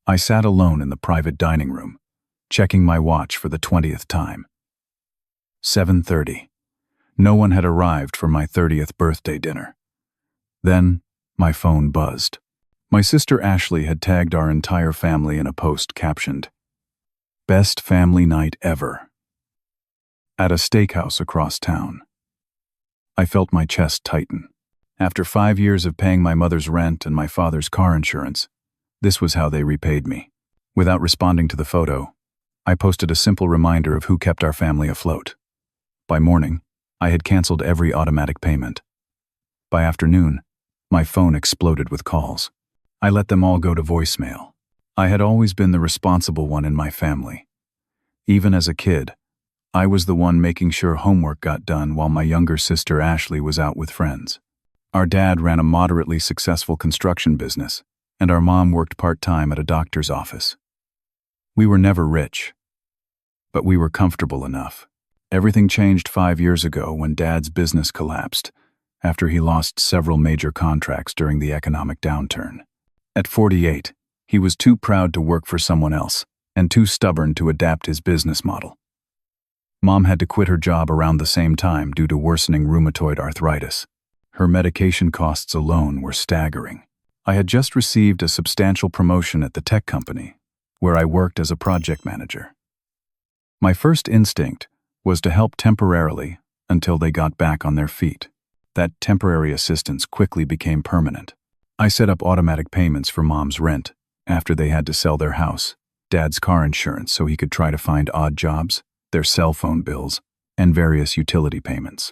I sat alone in the private dining room, checking my watch for the 20th time. 7:30. No one had arrived for my 30th birthday dinner. Then, my phone buzzed. My sister Ashley had tagged our entire family in a post captioned, "Best family night ever," at a steakhouse across town. I felt my chest tighten. After 5 years of paying my mother's rent and my father's car insurance, this was how they repaid me. Without responding to the photo, I posted a simple reminder of who kept our family afloat. By morning, I had canceled every automatic payment. By afternoon, my phone exploded with calls. I let them all go to voicemail. I had always been the responsible one in my family. Even as a kid, I was the one making sure homework got done while my younger sister Ashley was out with friends. Our dad ran a moderately successful construction business, and our mom worked part-time at a doctor's office. We were never rich, but we were comfortable enough. Everything changed 5 years ago when Dad's business collapsed, after he lost several major contracts during the economic downturn. At 48, he was too proud to work for someone else, and too stubborn to adapt his business model. Mom had to quit her job around the same time due to worsening rheumatoid arthritis. Her medication costs alone were staggering. I had just received a substantial promotion at the tech company, where I worked as a project manager. My first instinct was to help temporarily until they got back on their feet. That temporary assistance quickly became permanent. I set up automatic payments for Mom's rent after they had to sell their house, Dad's car insurance so he could try to find odd jobs, their cell phone bills, and various utility payments.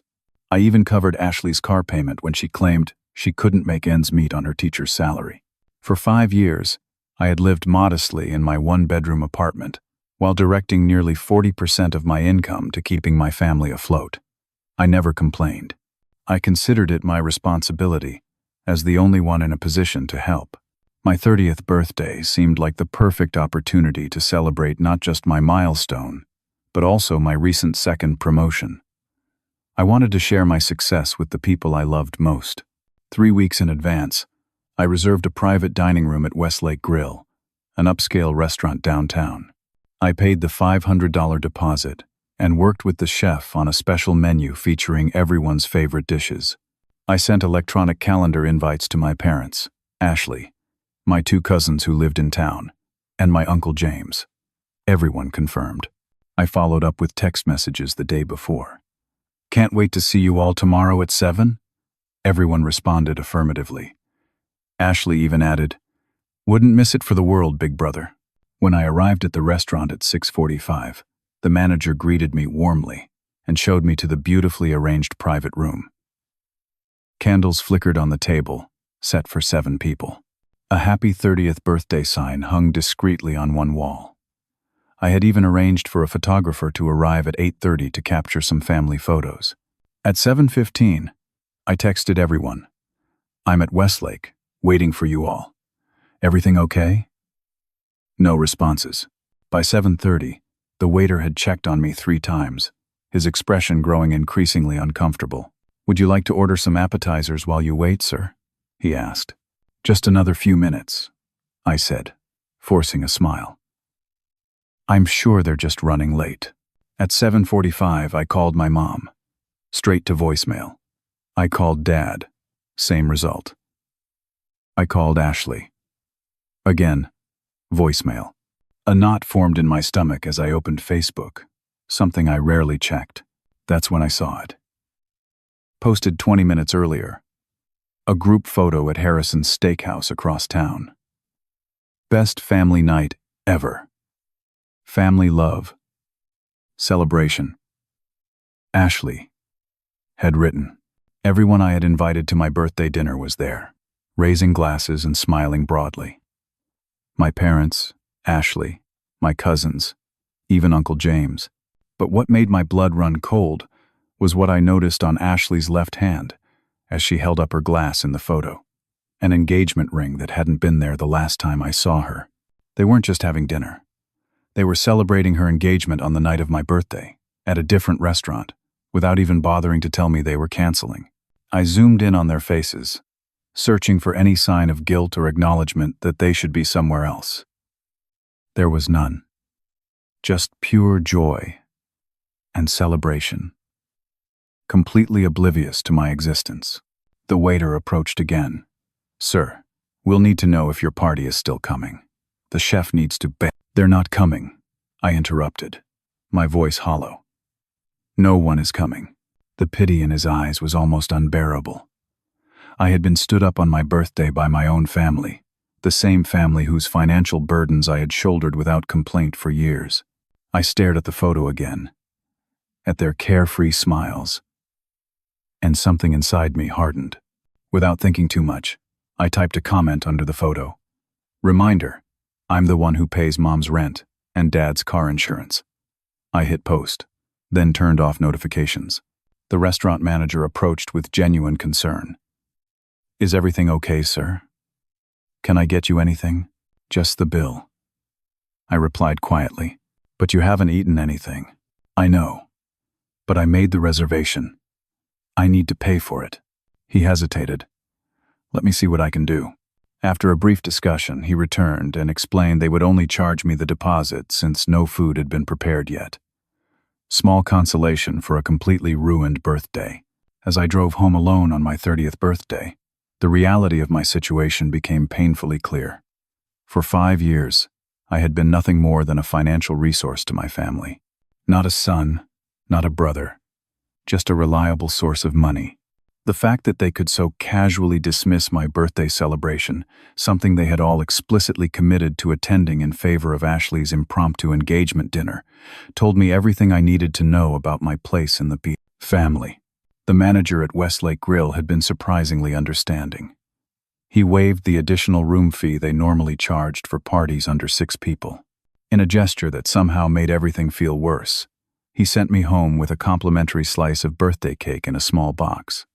I even covered Ashley's car payment when she claimed she couldn't make ends meet on her teacher's salary. For 5 years, I had lived modestly in my one-bedroom apartment, while directing nearly 40% of my income to keeping my family afloat. I never complained. I considered it my responsibility, as the only one in a position to help. My 30th birthday seemed like the perfect opportunity to celebrate not just my milestone, but also my recent second promotion. I wanted to share my success with the people I loved most. 3 weeks in advance, I reserved a private dining room at Westlake Grill, an upscale restaurant downtown. I paid the $500 deposit and worked with the chef on a special menu featuring everyone's favorite dishes. I sent electronic calendar invites to my parents, Ashley, my 2 cousins who lived in town, and my Uncle James. Everyone confirmed. I followed up with text messages the day before. "Can't wait to see you all tomorrow at 7?" Everyone responded affirmatively. Ashley even added, "Wouldn't miss it for the world, big brother." When I arrived at the restaurant at 6:45, the manager greeted me warmly and showed me to the beautifully arranged private room. Candles flickered on the table, set for 7 people. A happy 30th birthday sign hung discreetly on one wall. I had even arranged for a photographer to arrive at 8:30 to capture some family photos. At 7:15, I texted everyone, "I'm at Westlake, waiting for you all. Everything okay?" No responses. By 7:30, the waiter had checked on me 3 times, his expression growing increasingly uncomfortable. "Would you like to order some appetizers while you wait, sir?" he asked. "Just another few minutes," I said, forcing a smile. "I'm sure they're just running late." At 7:45, I called my mom. Straight to voicemail. I called Dad. Same result. I called Ashley. Again, voicemail. A knot formed in my stomach as I opened Facebook, something I rarely checked. That's when I saw it. Posted 20 minutes earlier. A group photo at Harrison's Steakhouse across town. Best family night ever. Family love. Celebration. Ashley had written. Everyone I had invited to my birthday dinner was there, raising glasses and smiling broadly. My parents, Ashley, my cousins, even Uncle James. But what made my blood run cold was what I noticed on Ashley's left hand as she held up her glass in the photo. An engagement ring that hadn't been there the last time I saw her. They weren't just having dinner. They were celebrating her engagement on the night of my birthday, at a different restaurant, without even bothering to tell me they were canceling. I zoomed in on their faces, searching for any sign of guilt or acknowledgement that they should be somewhere else. There was none. Just pure joy and celebration. Completely oblivious to my existence. The waiter approached again. "Sir, we'll need to know if your party is still coming. The chef needs to be—" "They're not coming," I interrupted, my voice hollow. "No one is coming." The pity in his eyes was almost unbearable. I had been stood up on my birthday by my own family, the same family whose financial burdens I had shouldered without complaint for years. I stared at the photo again, at their carefree smiles, and something inside me hardened. Without thinking too much, I typed a comment under the photo. "Reminder, I'm the one who pays Mom's rent and Dad's car insurance." I hit post, then turned off notifications. The restaurant manager approached with genuine concern. "Is everything okay, sir? Can I get you anything?" "Just the bill." I replied quietly. "But you haven't eaten anything." "I know. But I made the reservation. I need to pay for it." He hesitated. "Let me see what I can do." After a brief discussion, he returned and explained they would only charge me the deposit since no food had been prepared yet. Small consolation for a completely ruined birthday. As I drove home alone on my 30th birthday, the reality of my situation became painfully clear. For 5 years, I had been nothing more than a financial resource to my family. Not a son, not a brother, just a reliable source of money. The fact that they could so casually dismiss my birthday celebration, something they had all explicitly committed to attending in favor of Ashley's impromptu engagement dinner, told me everything I needed to know about my place in the family. The manager at Westlake Grill had been surprisingly understanding. He waived the additional room fee they normally charged for parties under 6 people. In a gesture that somehow made everything feel worse, he sent me home with a complimentary slice of birthday cake in a small box.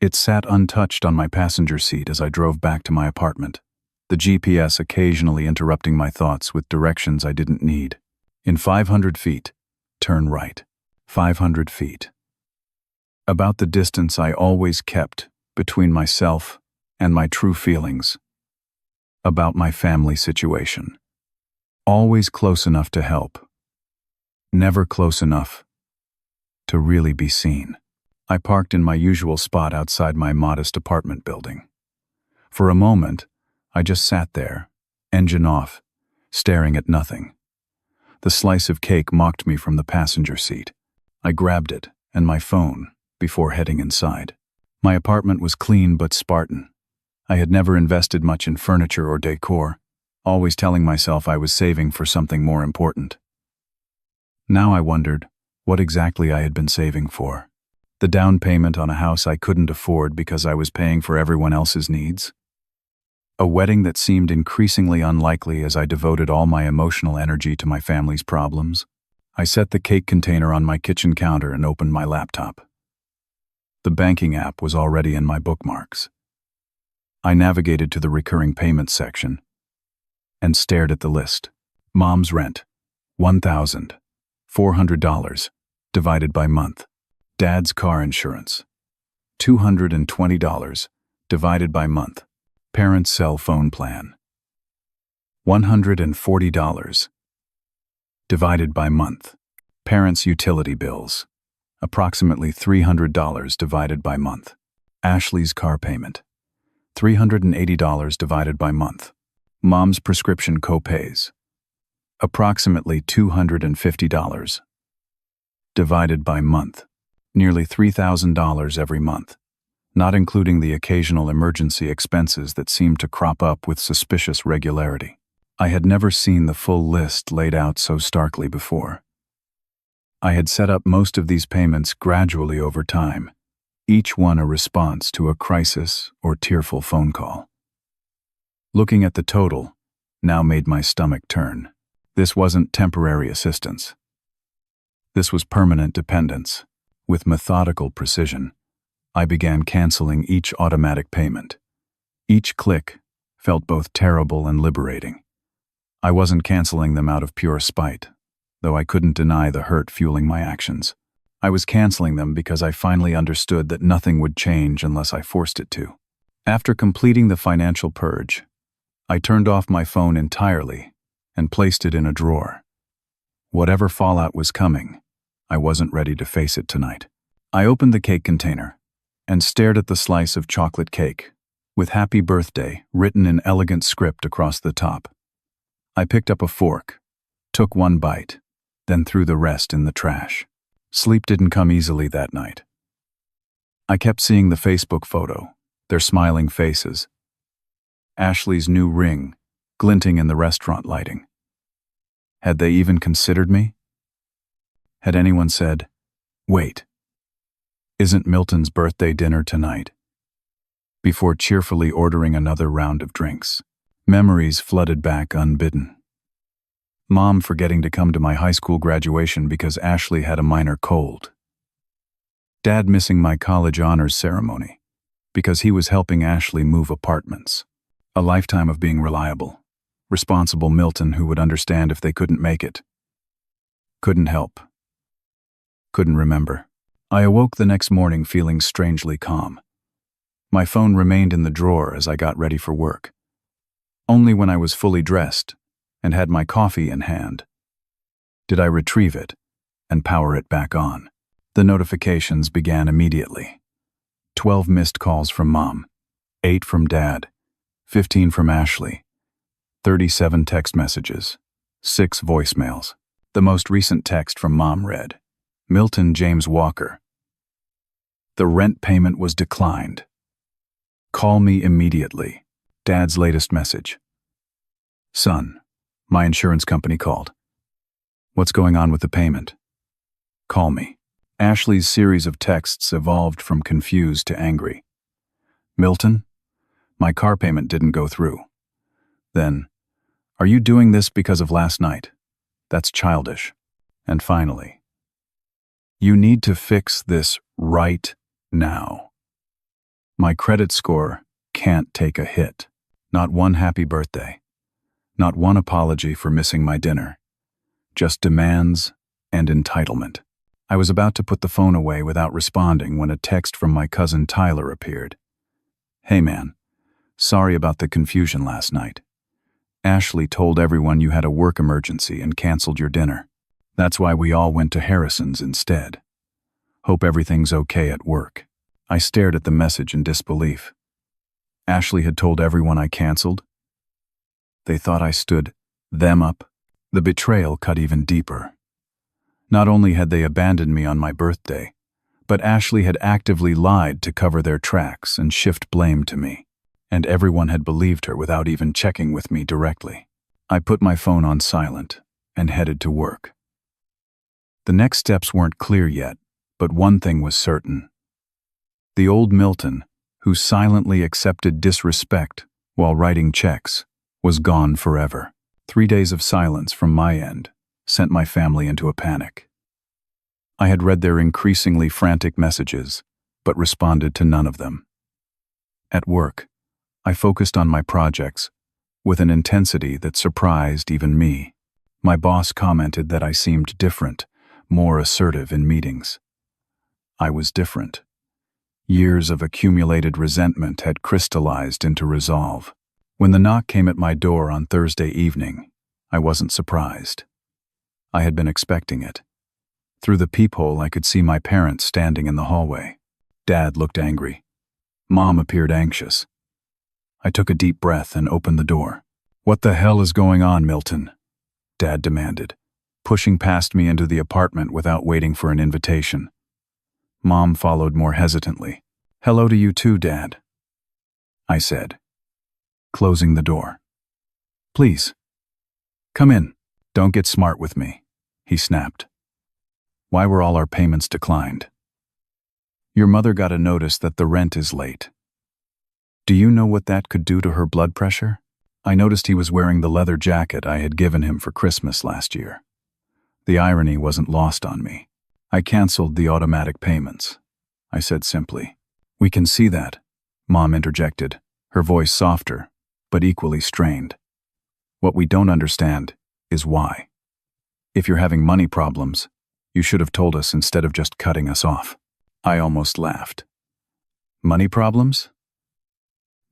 It sat untouched on my passenger seat as I drove back to my apartment, the GPS occasionally interrupting my thoughts with directions I didn't need. "In 500 feet, turn right." 500 feet. About the distance I always kept between myself and my true feelings about my family situation. Always close enough to help, never close enough to really be seen. I parked in my usual spot outside my modest apartment building. For a moment, I just sat there, engine off, staring at nothing. The slice of cake mocked me from the passenger seat. I grabbed it and my phone before heading inside. My apartment was clean but Spartan. I had never invested much in furniture or decor, always telling myself I was saving for something more important. Now I wondered what exactly I had been saving for. The down payment on a house I couldn't afford because I was paying for everyone else's needs? A wedding that seemed increasingly unlikely as I devoted all my emotional energy to my family's problems? I set the cake container on my kitchen counter and opened my laptop. The banking app was already in my bookmarks. I navigated to the recurring payments section and stared at the list. Mom's rent, $1,400, divided by month. Dad's car insurance, $220, divided by month. Parents' cell phone plan, $140, divided by month. Parents' utility bills, approximately $300 divided by month. Ashley's car payment, $380 divided by month. Mom's prescription co-pays, approximately $250, divided by month. Nearly $3,000 every month, not including the occasional emergency expenses that seemed to crop up with suspicious regularity. I had never seen the full list laid out so starkly before. I had set up most of these payments gradually over time, each one a response to a crisis or tearful phone call. Looking at the total now made my stomach turn. This wasn't temporary assistance. This was permanent dependence. With methodical precision, I began canceling each automatic payment. Each click felt both terrible and liberating. I wasn't canceling them out of pure spite, though I couldn't deny the hurt fueling my actions. I was canceling them because I finally understood that nothing would change unless I forced it to. After completing the financial purge, I turned off my phone entirely and placed it in a drawer. Whatever fallout was coming, I wasn't ready to face it tonight. I opened the cake container and stared at the slice of chocolate cake, with "Happy Birthday" written in elegant script across the top. I picked up a fork, took one bite, then threw the rest in the trash. Sleep didn't come easily that night. I kept seeing the Facebook photo, their smiling faces, Ashley's new ring glinting in the restaurant lighting. Had they even considered me? Had anyone said, "Wait, isn't Milton's birthday dinner tonight?" Before cheerfully ordering another round of drinks, memories flooded back unbidden. Mom forgetting to come to my high school graduation because Ashley had a minor cold. Dad missing my college honors ceremony because he was helping Ashley move apartments. A lifetime of being reliable, responsible Milton who would understand if they couldn't make it. Couldn't help. Couldn't remember. I awoke the next morning feeling strangely calm. My phone remained in the drawer as I got ready for work. Only when I was fully dressed and had my coffee in hand did I retrieve it and power it back on. The notifications began immediately. 12 missed calls from Mom, 8 from Dad, 15 from Ashley, 37 text messages, 6 voicemails. The most recent text from Mom read, "Milton James Walker. The rent payment was declined. Call me immediately." Dad's latest message. "Son, my insurance company called. What's going on with the payment? Call me." Ashley's series of texts evolved from confused to angry. "Milton, my car payment didn't go through." Then, "Are you doing this because of last night? That's childish." And finally, "You need to fix this right now. My credit score can't take a hit. Not one happy birthday. Not one apology for missing my dinner. Just demands and entitlement." I was about to put the phone away without responding when a text from my cousin Tyler appeared. "Hey man, sorry about the confusion last night. Ashley told everyone you had a work emergency and canceled your dinner. That's why we all went to Harrison's instead. Hope everything's okay at work." I stared at the message in disbelief. Ashley had told everyone I canceled? They thought I stood them up? The betrayal cut even deeper. Not only had they abandoned me on my birthday, but Ashley had actively lied to cover their tracks and shift blame to me, and everyone had believed her without even checking with me directly. I put my phone on silent and headed to work. The next steps weren't clear yet, but one thing was certain. The old Milton, who silently accepted disrespect while writing checks, was gone forever. 3 days of silence from my end sent my family into a panic. I had read their increasingly frantic messages, but responded to none of them. At work, I focused on my projects with an intensity that surprised even me. My boss commented that I seemed different, more assertive in meetings. I was different. Years of accumulated resentment had crystallized into resolve. When the knock came at my door on Thursday evening, I wasn't surprised. I had been expecting it. Through the peephole, I could see my parents standing in the hallway. Dad looked angry. Mom appeared anxious. I took a deep breath and opened the door. "What the hell is going on, Milton?" Dad demanded, pushing past me into the apartment without waiting for an invitation. Mom followed more hesitantly. "Hello to you too, Dad," I said, closing the door. "Please, come in. Don't get smart with me," he snapped. "Why were all our payments declined?" "Your mother got a notice that the rent is late. Do you know what that could do to her blood pressure?" I noticed he was wearing the leather jacket I had given him for Christmas last year. The irony wasn't lost on me. "I canceled the automatic payments," I said simply. "We can see that," Mom interjected, her voice softer, but equally strained. "What we don't understand is why. If you're having money problems, you should have told us instead of just cutting us off." I almost laughed. "Money problems?"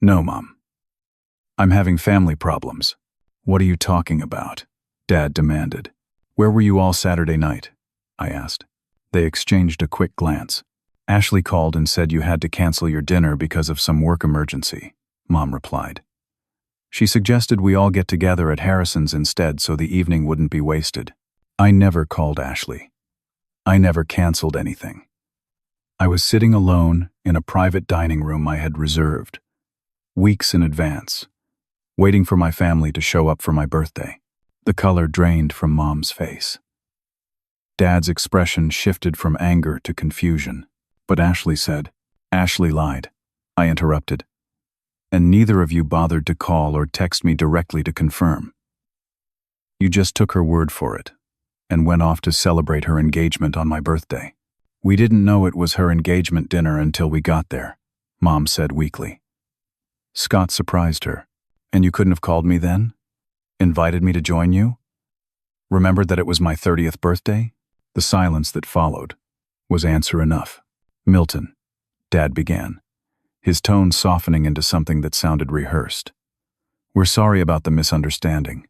"No, Mom. I'm having family problems." "What are you talking about?" Dad demanded. Where were you all Saturday night? I asked. They exchanged a quick glance. Ashley called and said you had to cancel your dinner because of some work emergency, Mom replied. She suggested we all get together at Harrison's instead so the evening wouldn't be wasted. I never called Ashley. I never canceled anything. I was sitting alone in a private dining room I had reserved, weeks in advance, waiting for my family to show up for my birthday. The color drained from Mom's face. Dad's expression shifted from anger to confusion. But Ashley said, Ashley lied. I interrupted. And neither of you bothered to call or text me directly to confirm. You just took her word for it and went off to celebrate her engagement on my birthday. We didn't know it was her engagement dinner until we got there, Mom said weakly. Scott surprised her. And you couldn't have called me then? Invited me to join you? Remembered that it was my 30th birthday? The silence that followed was answer enough. Milton, Dad began, his tone softening into something that sounded rehearsed. We're sorry about the misunderstanding,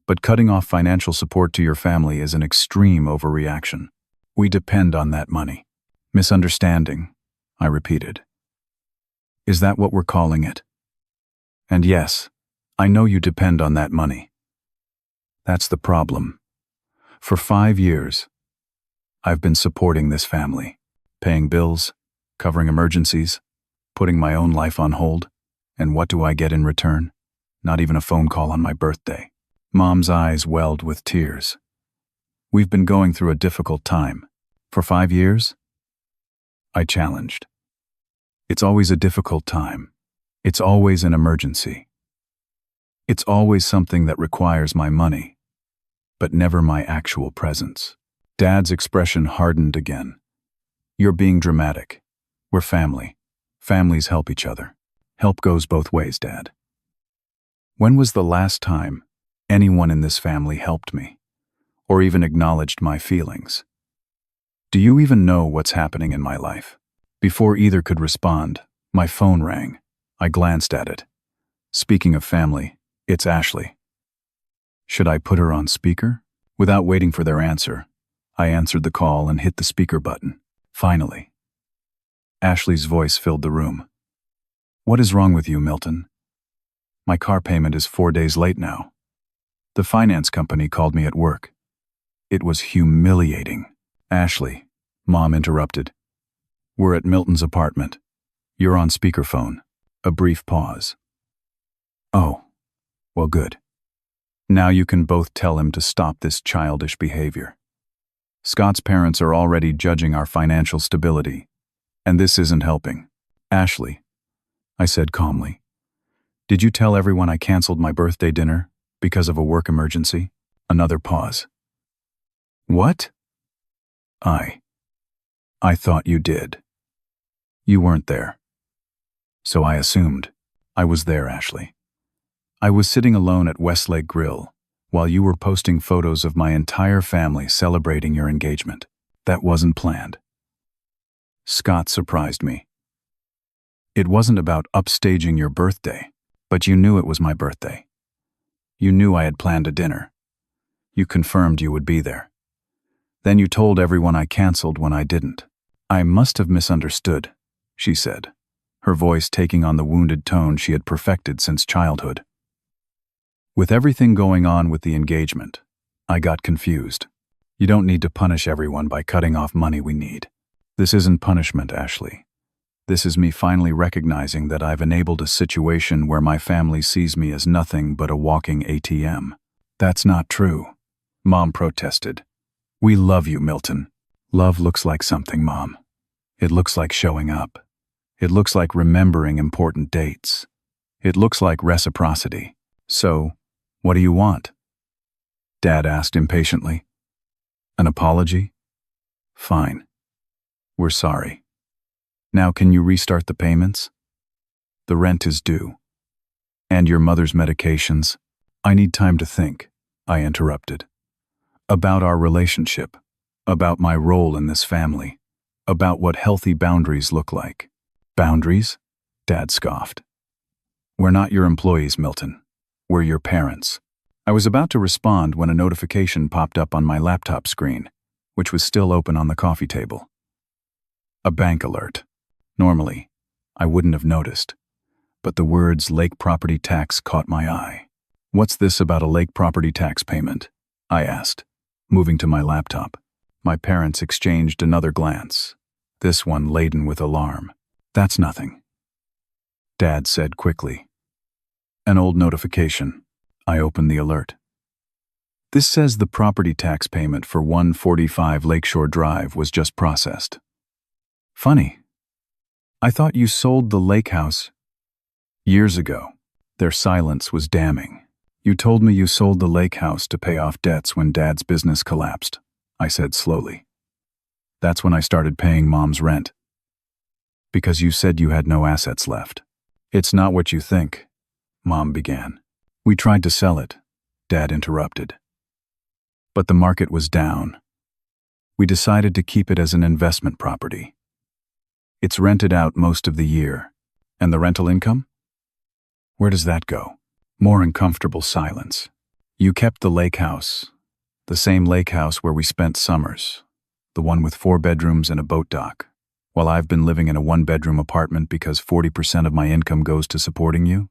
but cutting off financial support to your family is an extreme overreaction. We depend on that money. Misunderstanding, I repeated. Is that what we're calling it? And yes, I know you depend on that money. That's the problem. For 5 years, I've been supporting this family, paying bills, covering emergencies, putting my own life on hold, and what do I get in return? Not even a phone call on my birthday. Mom's eyes welled with tears. We've been going through a difficult time. For 5 years? I challenged. It's always a difficult time. It's always an emergency. It's always something that requires my money, but never my actual presence. Dad's expression hardened again. You're being dramatic. We're family. Families help each other. Help goes both ways, Dad. When was the last time anyone in this family helped me, or even acknowledged my feelings? Do you even know what's happening in my life? Before either could respond, my phone rang. I glanced at it. Speaking of family, it's Ashley. Should I put her on speaker? Without waiting for their answer, I answered the call and hit the speaker button. Finally. Ashley's voice filled the room. What is wrong with you, Milton? My car payment is 4 days late now. The finance company called me at work. It was humiliating. Ashley, Mom interrupted. We're at Milton's apartment. You're on speakerphone. A brief pause. Oh, well, good. Now you can both tell him to stop this childish behavior. Scott's parents are already judging our financial stability, and this isn't helping. Ashley, I said calmly, did you tell everyone I canceled my birthday dinner because of a work emergency? Another pause. What? I thought you did. You weren't there. So I assumed. I was there, Ashley. I was sitting alone at Westlake Grill while you were posting photos of my entire family celebrating your engagement. That wasn't planned. Scott surprised me. It wasn't about upstaging your birthday, but you knew it was my birthday. You knew I had planned a dinner. You confirmed you would be there. Then you told everyone I canceled when I didn't. I must have misunderstood, she said, her voice taking on the wounded tone she had perfected since childhood. With everything going on with the engagement, I got confused. You don't need to punish everyone by cutting off money we need. This isn't punishment, Ashley. This is me finally recognizing that I've enabled a situation where my family sees me as nothing but a walking ATM. That's not true, Mom protested. We love you, Milton. Love looks like something, Mom. It looks like showing up. It looks like remembering important dates. It looks like reciprocity. So, what do you want? Dad asked impatiently. An apology? Fine. We're sorry. Now can you restart the payments? The rent is due. And your mother's medications. I need time to think, I interrupted. About our relationship. About my role in this family. About what healthy boundaries look like. Boundaries? Dad scoffed. We're not your employees, Milton. We're your parents. I was about to respond when a notification popped up on my laptop screen, which was still open on the coffee table. A bank alert. Normally, I wouldn't have noticed, but the words lake property tax caught my eye. "What's this about a lake property tax payment?" I asked, moving to my laptop. My parents exchanged another glance, this one laden with alarm. "That's nothing," Dad said quickly. "An old notification." I opened the alert. "This says the property tax payment for 145 Lakeshore Drive was just processed." "Funny. I thought you sold the lake house." "Years ago." Their silence was damning. "You told me you sold the lake house to pay off debts when Dad's business collapsed," I said slowly. "That's when I started paying Mom's rent." "Because you said you had no assets left." "It's not what you think," Mom began. "We tried to sell it," Dad interrupted. "But the market was down. We decided to keep it as an investment property. It's rented out most of the year. And the rental income? Where does that go?" More uncomfortable silence. "You kept the lake house. The same lake house where we spent summers. The one with 4 bedrooms and a boat dock. While I've been living in a 1-bedroom apartment because 40% of my income goes to supporting you?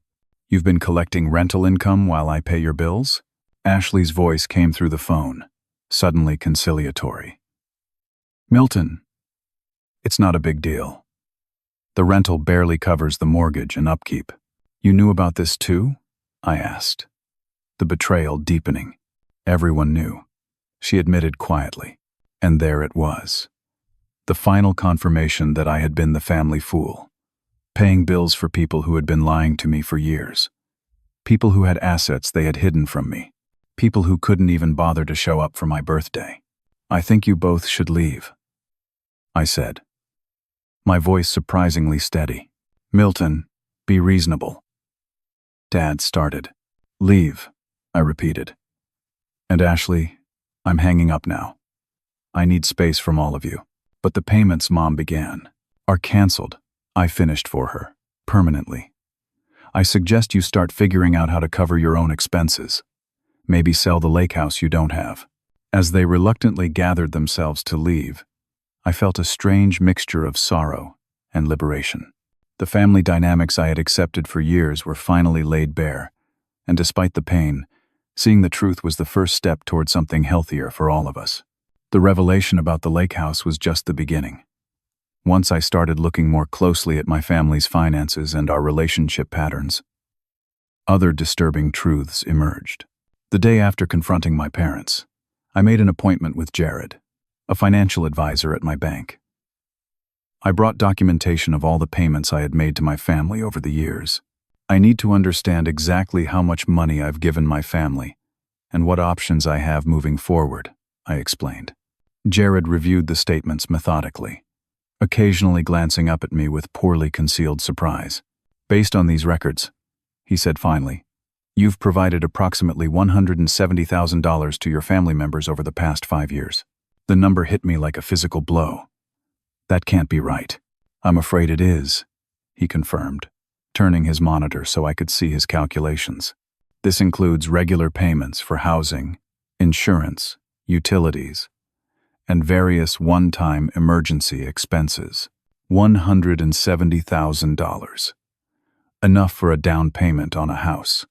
You've been collecting rental income while I pay your bills?" Ashley's voice came through the phone, suddenly conciliatory. "Milton, it's not a big deal. The rental barely covers the mortgage and upkeep." "You knew about this too?" I asked, the betrayal deepening. Everyone knew, she admitted quietly. And there it was. The final confirmation that I had been the family fool, paying bills for people who had been lying to me for years. People who had assets they had hidden from me. People who couldn't even bother to show up for my birthday. "I think you both should leave," I said, my voice surprisingly steady. "Milton, be reasonable." Dad started. "Leave," I repeated. "And Ashley, I'm hanging up now. I need space from all of you." "But the payments," Mom began, "are canceled," I finished for her, permanently. "I suggest you start figuring out how to cover your own expenses. Maybe sell the lake house you don't have." As they reluctantly gathered themselves to leave, I felt a strange mixture of sorrow and liberation. The family dynamics I had accepted for years were finally laid bare, and despite the pain, seeing the truth was the first step toward something healthier for all of us. The revelation about the lake house was just the beginning. Once I started looking more closely at my family's finances and our relationship patterns, other disturbing truths emerged. The day after confronting my parents, I made an appointment with Jared, a financial advisor at my bank. I brought documentation of all the payments I had made to my family over the years. "I need to understand exactly how much money I've given my family and what options I have moving forward," I explained. Jared reviewed the statements methodically, occasionally glancing up at me with poorly concealed surprise. "Based on these records," he said finally, "you've provided approximately $170,000 to your family members over the past 5 years. The number hit me like a physical blow. "That can't be right." "I'm afraid it is," he confirmed, turning his monitor so I could see his calculations. "This includes regular payments for housing, insurance, utilities, and various one-time emergency expenses. $170,000. Enough for a down payment on a house.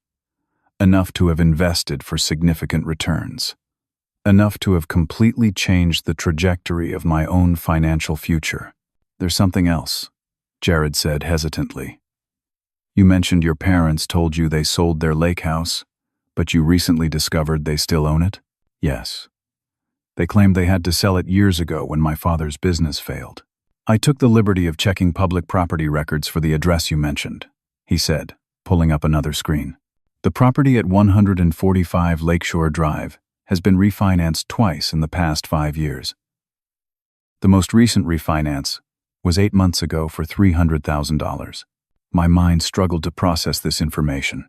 Enough to have invested for significant returns. Enough to have completely changed the trajectory of my own financial future." "There's something else," Jared said hesitantly. "You mentioned your parents told you they sold their lake house, but you recently discovered they still own it?" "Yes. They claimed they had to sell it years ago when my father's business failed." "I took the liberty of checking public property records for the address you mentioned," he said, pulling up another screen. "The property at 145 Lakeshore Drive has been refinanced twice in the past 5 years. The most recent refinance was 8 months ago for $300,000. My mind struggled to process this information.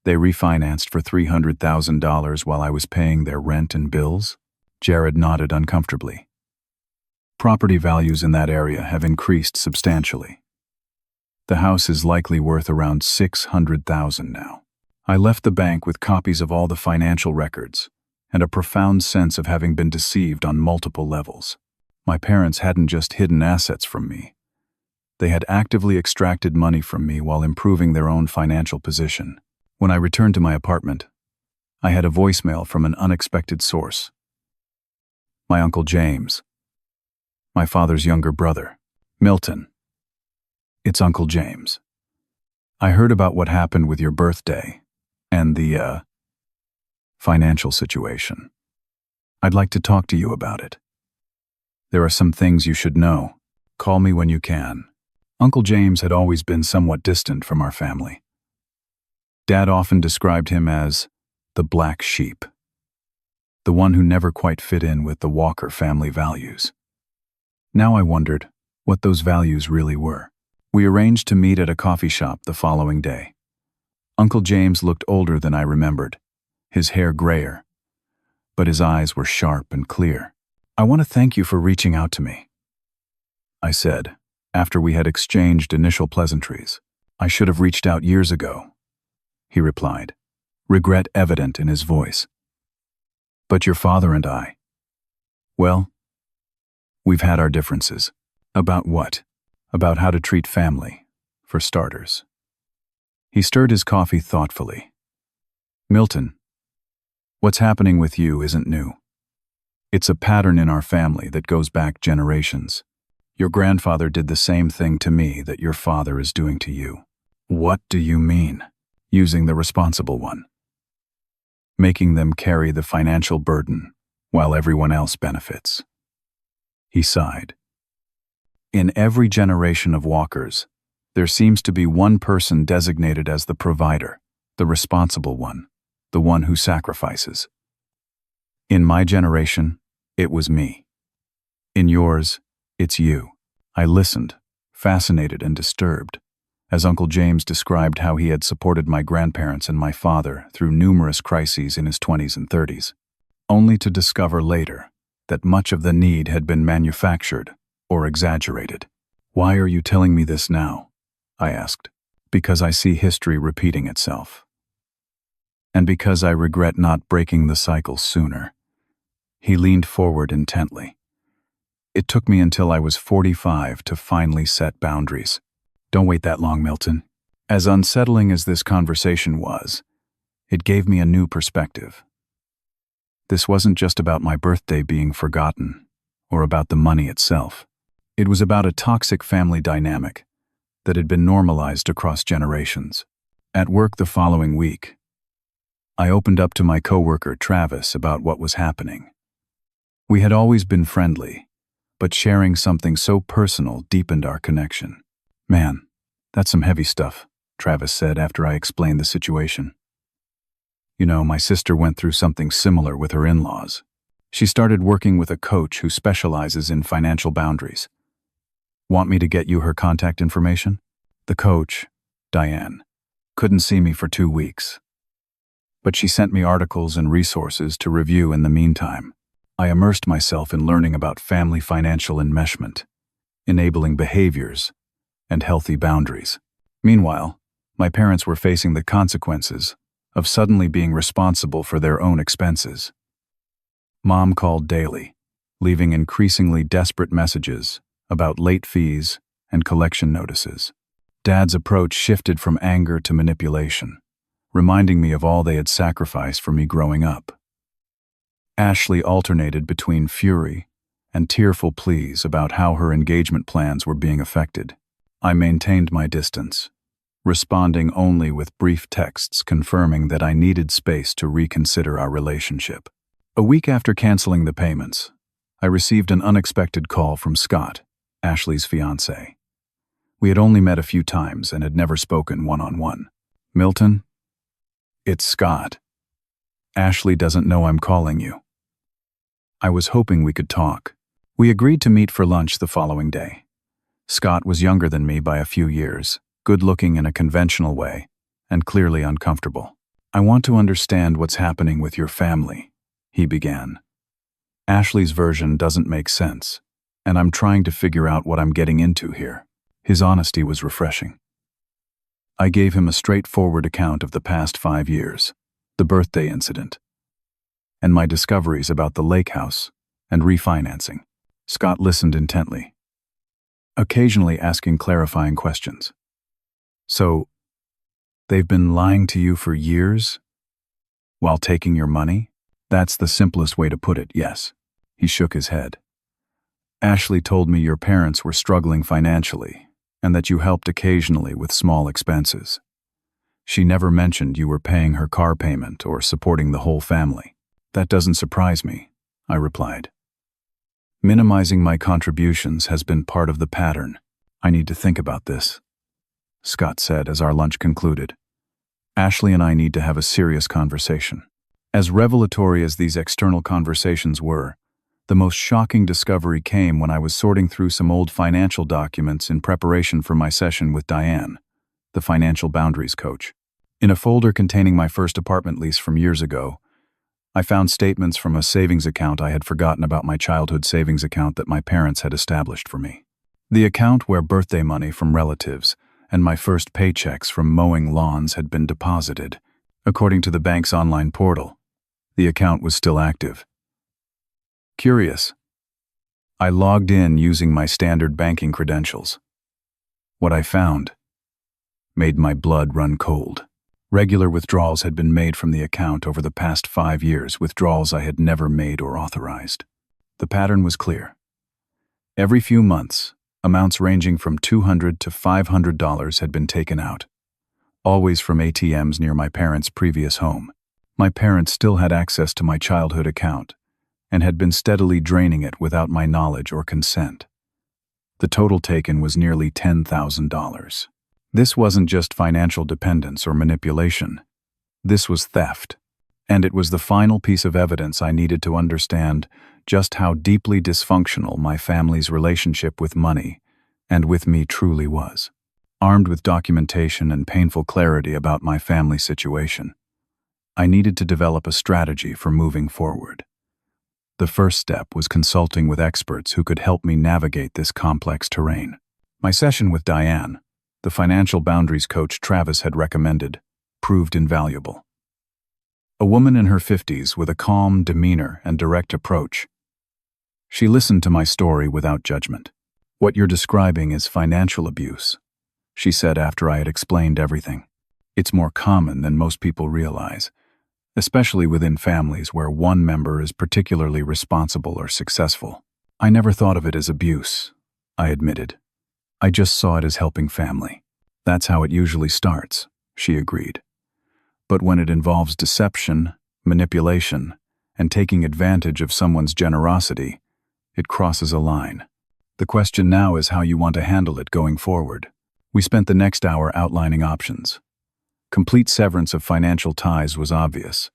They refinanced for $300,000 while I was paying their rent and bills? Jared nodded uncomfortably. Property values in that area have increased substantially. The house is likely worth around $600,000 now. I left the bank with copies of all the financial records and a profound sense of having been deceived on multiple levels. My parents hadn't just hidden assets from me. They had actively extracted money from me while improving their own financial position. When I returned to my apartment, I had a voicemail from an unexpected source. My Uncle James. My father's younger brother, Milton. It's Uncle James. I heard about what happened with your birthday and the financial situation. I'd like to talk to you about it. There are some things you should know. Call me when you can. Uncle James had always been somewhat distant from our family. Dad often described him as the black sheep, the one who never quite fit in with the Walker family values. Now I wondered what those values really were. We arranged to meet at a coffee shop the following day. Uncle James looked older than I remembered, his hair grayer, but his eyes were sharp and clear. I want to thank you for reaching out to me, I said, after we had exchanged initial pleasantries. I should have reached out years ago, he replied, regret evident in his voice. But your father and I, well, we've had our differences. About what? About how to treat family, for starters. He stirred his coffee thoughtfully. Milton, what's happening with you isn't new. It's a pattern in our family that goes back generations. Your grandfather did the same thing to me that your father is doing to you. What do you mean? Using the responsible one. Making them carry the financial burden while everyone else benefits. He sighed. In every generation of Walkers, there seems to be one person designated as the provider, the responsible one, the one who sacrifices. In my generation, it was me. In yours, it's you. I listened, fascinated and disturbed, as Uncle James described how he had supported my grandparents and my father through numerous crises in his 20s and 30s, only to discover later that much of the need had been manufactured or exaggerated. Why are you telling me this now? I asked. Because I see history repeating itself. And because I regret not breaking the cycle sooner. He leaned forward intently. It took me until I was 45 to finally set boundaries. Don't wait that long, Milton. As unsettling as this conversation was, it gave me a new perspective. This wasn't just about my birthday being forgotten, or about the money itself. It was about a toxic family dynamic that had been normalized across generations. At work the following week, I opened up to my coworker Travis about what was happening. We had always been friendly, but sharing something so personal deepened our connection. Man, that's some heavy stuff, Travis said after I explained the situation. You know, my sister went through something similar with her in-laws. She started working with a coach who specializes in financial boundaries. Want me to get you her contact information? The coach, Diane, couldn't see me for 2 weeks. But she sent me articles and resources to review in the meantime. I immersed myself in learning about family financial enmeshment, enabling behaviors, and healthy boundaries. Meanwhile, my parents were facing the consequences of suddenly being responsible for their own expenses. Mom called daily, leaving increasingly desperate messages about late fees and collection notices. Dad's approach shifted from anger to manipulation, reminding me of all they had sacrificed for me growing up. Ashley alternated between fury and tearful pleas about how her engagement plans were being affected. I maintained my distance, responding only with brief texts confirming that I needed space to reconsider our relationship. A week after canceling the payments, I received an unexpected call from Scott, Ashley's fiancé. We had only met a few times and had never spoken one-on-one. Milton? It's Scott. Ashley doesn't know I'm calling you. I was hoping we could talk. We agreed to meet for lunch the following day. Scott was younger than me by a few years, good-looking in a conventional way, and clearly uncomfortable. I want to understand what's happening with your family, he began. Ashley's version doesn't make sense, and I'm trying to figure out what I'm getting into here. His honesty was refreshing. I gave him a straightforward account of the past 5 years, the birthday incident, and my discoveries about the lake house and refinancing. Scott listened intently, occasionally asking clarifying questions. So, they've been lying to you for years? While taking your money? That's the simplest way to put it, yes. He shook his head. Ashley told me your parents were struggling financially, and that you helped occasionally with small expenses. She never mentioned you were paying her car payment or supporting the whole family. That doesn't surprise me, I replied. Minimizing my contributions has been part of the pattern. I need to think about this, Scott said as our lunch concluded. Ashley and I need to have a serious conversation. As revelatory as these external conversations were, the most shocking discovery came when I was sorting through some old financial documents in preparation for my session with Diane, the financial boundaries coach. In a folder containing my first apartment lease from years ago, I found statements from a savings account I had forgotten about, my childhood savings account that my parents had established for me. The account where birthday money from relatives and my first paychecks from mowing lawns had been deposited. According to the bank's online portal, the account was still active. Curious, I logged in using my standard banking credentials. What I found made my blood run cold. Regular withdrawals had been made from the account over the past 5 years, withdrawals I had never made or authorized. The pattern was clear. Every few months, amounts ranging from $200 to $500 had been taken out, always from ATMs near my parents' previous home. My parents still had access to my childhood account and had been steadily draining it without my knowledge or consent. The total taken was nearly $10,000. This wasn't just financial dependence or manipulation. This was theft, and it was the final piece of evidence I needed to understand just how deeply dysfunctional my family's relationship with money and with me truly was. Armed with documentation and painful clarity about my family situation, I needed to develop a strategy for moving forward. The first step was consulting with experts who could help me navigate this complex terrain. My session with Diane, the financial boundaries coach Travis had recommended, proved invaluable. A woman in her 50s with a calm demeanor and direct approach. She listened to my story without judgment. What you're describing is financial abuse, she said after I had explained everything. It's more common than most people realize, especially within families where one member is particularly responsible or successful. I never thought of it as abuse, I admitted. I just saw it as helping family. That's how it usually starts, she agreed. But when it involves deception, manipulation, and taking advantage of someone's generosity, it crosses a line. The question now is how you want to handle it going forward. We spent the next hour outlining options. Complete severance of financial ties was obvious,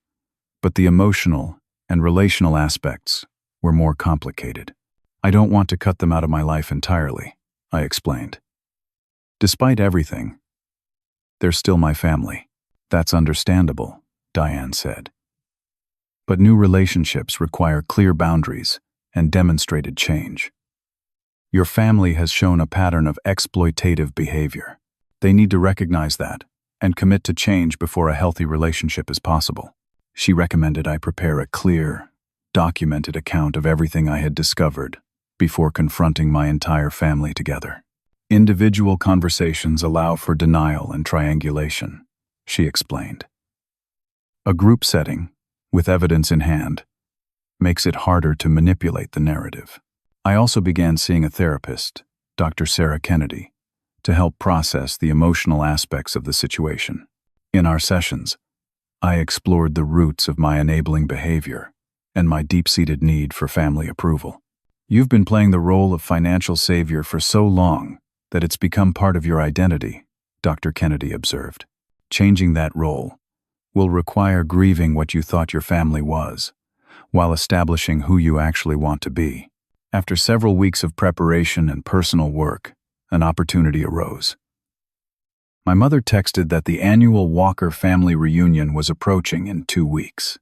but the emotional and relational aspects were more complicated. I don't want to cut them out of my life entirely, I explained. Despite everything, they're still my family. That's understandable, Diane said. But new relationships require clear boundaries and demonstrated change. Your family has shown a pattern of exploitative behavior. They need to recognize that and commit to change before a healthy relationship is possible. She recommended I prepare a clear, documented account of everything I had discovered before confronting my entire family together. Individual conversations allow for denial and triangulation, she explained. A group setting, with evidence in hand, makes it harder to manipulate the narrative. I also began seeing a therapist, Dr. Sarah Kennedy, to help process the emotional aspects of the situation. In our sessions, I explored the roots of my enabling behavior and my deep-seated need for family approval. You've been playing the role of financial savior for so long that it's become part of your identity, Dr. Kennedy observed. Changing that role will require grieving what you thought your family was, while establishing who you actually want to be. After several weeks of preparation and personal work, an opportunity arose. My mother texted that the annual Walker family reunion was approaching in 2 weeks.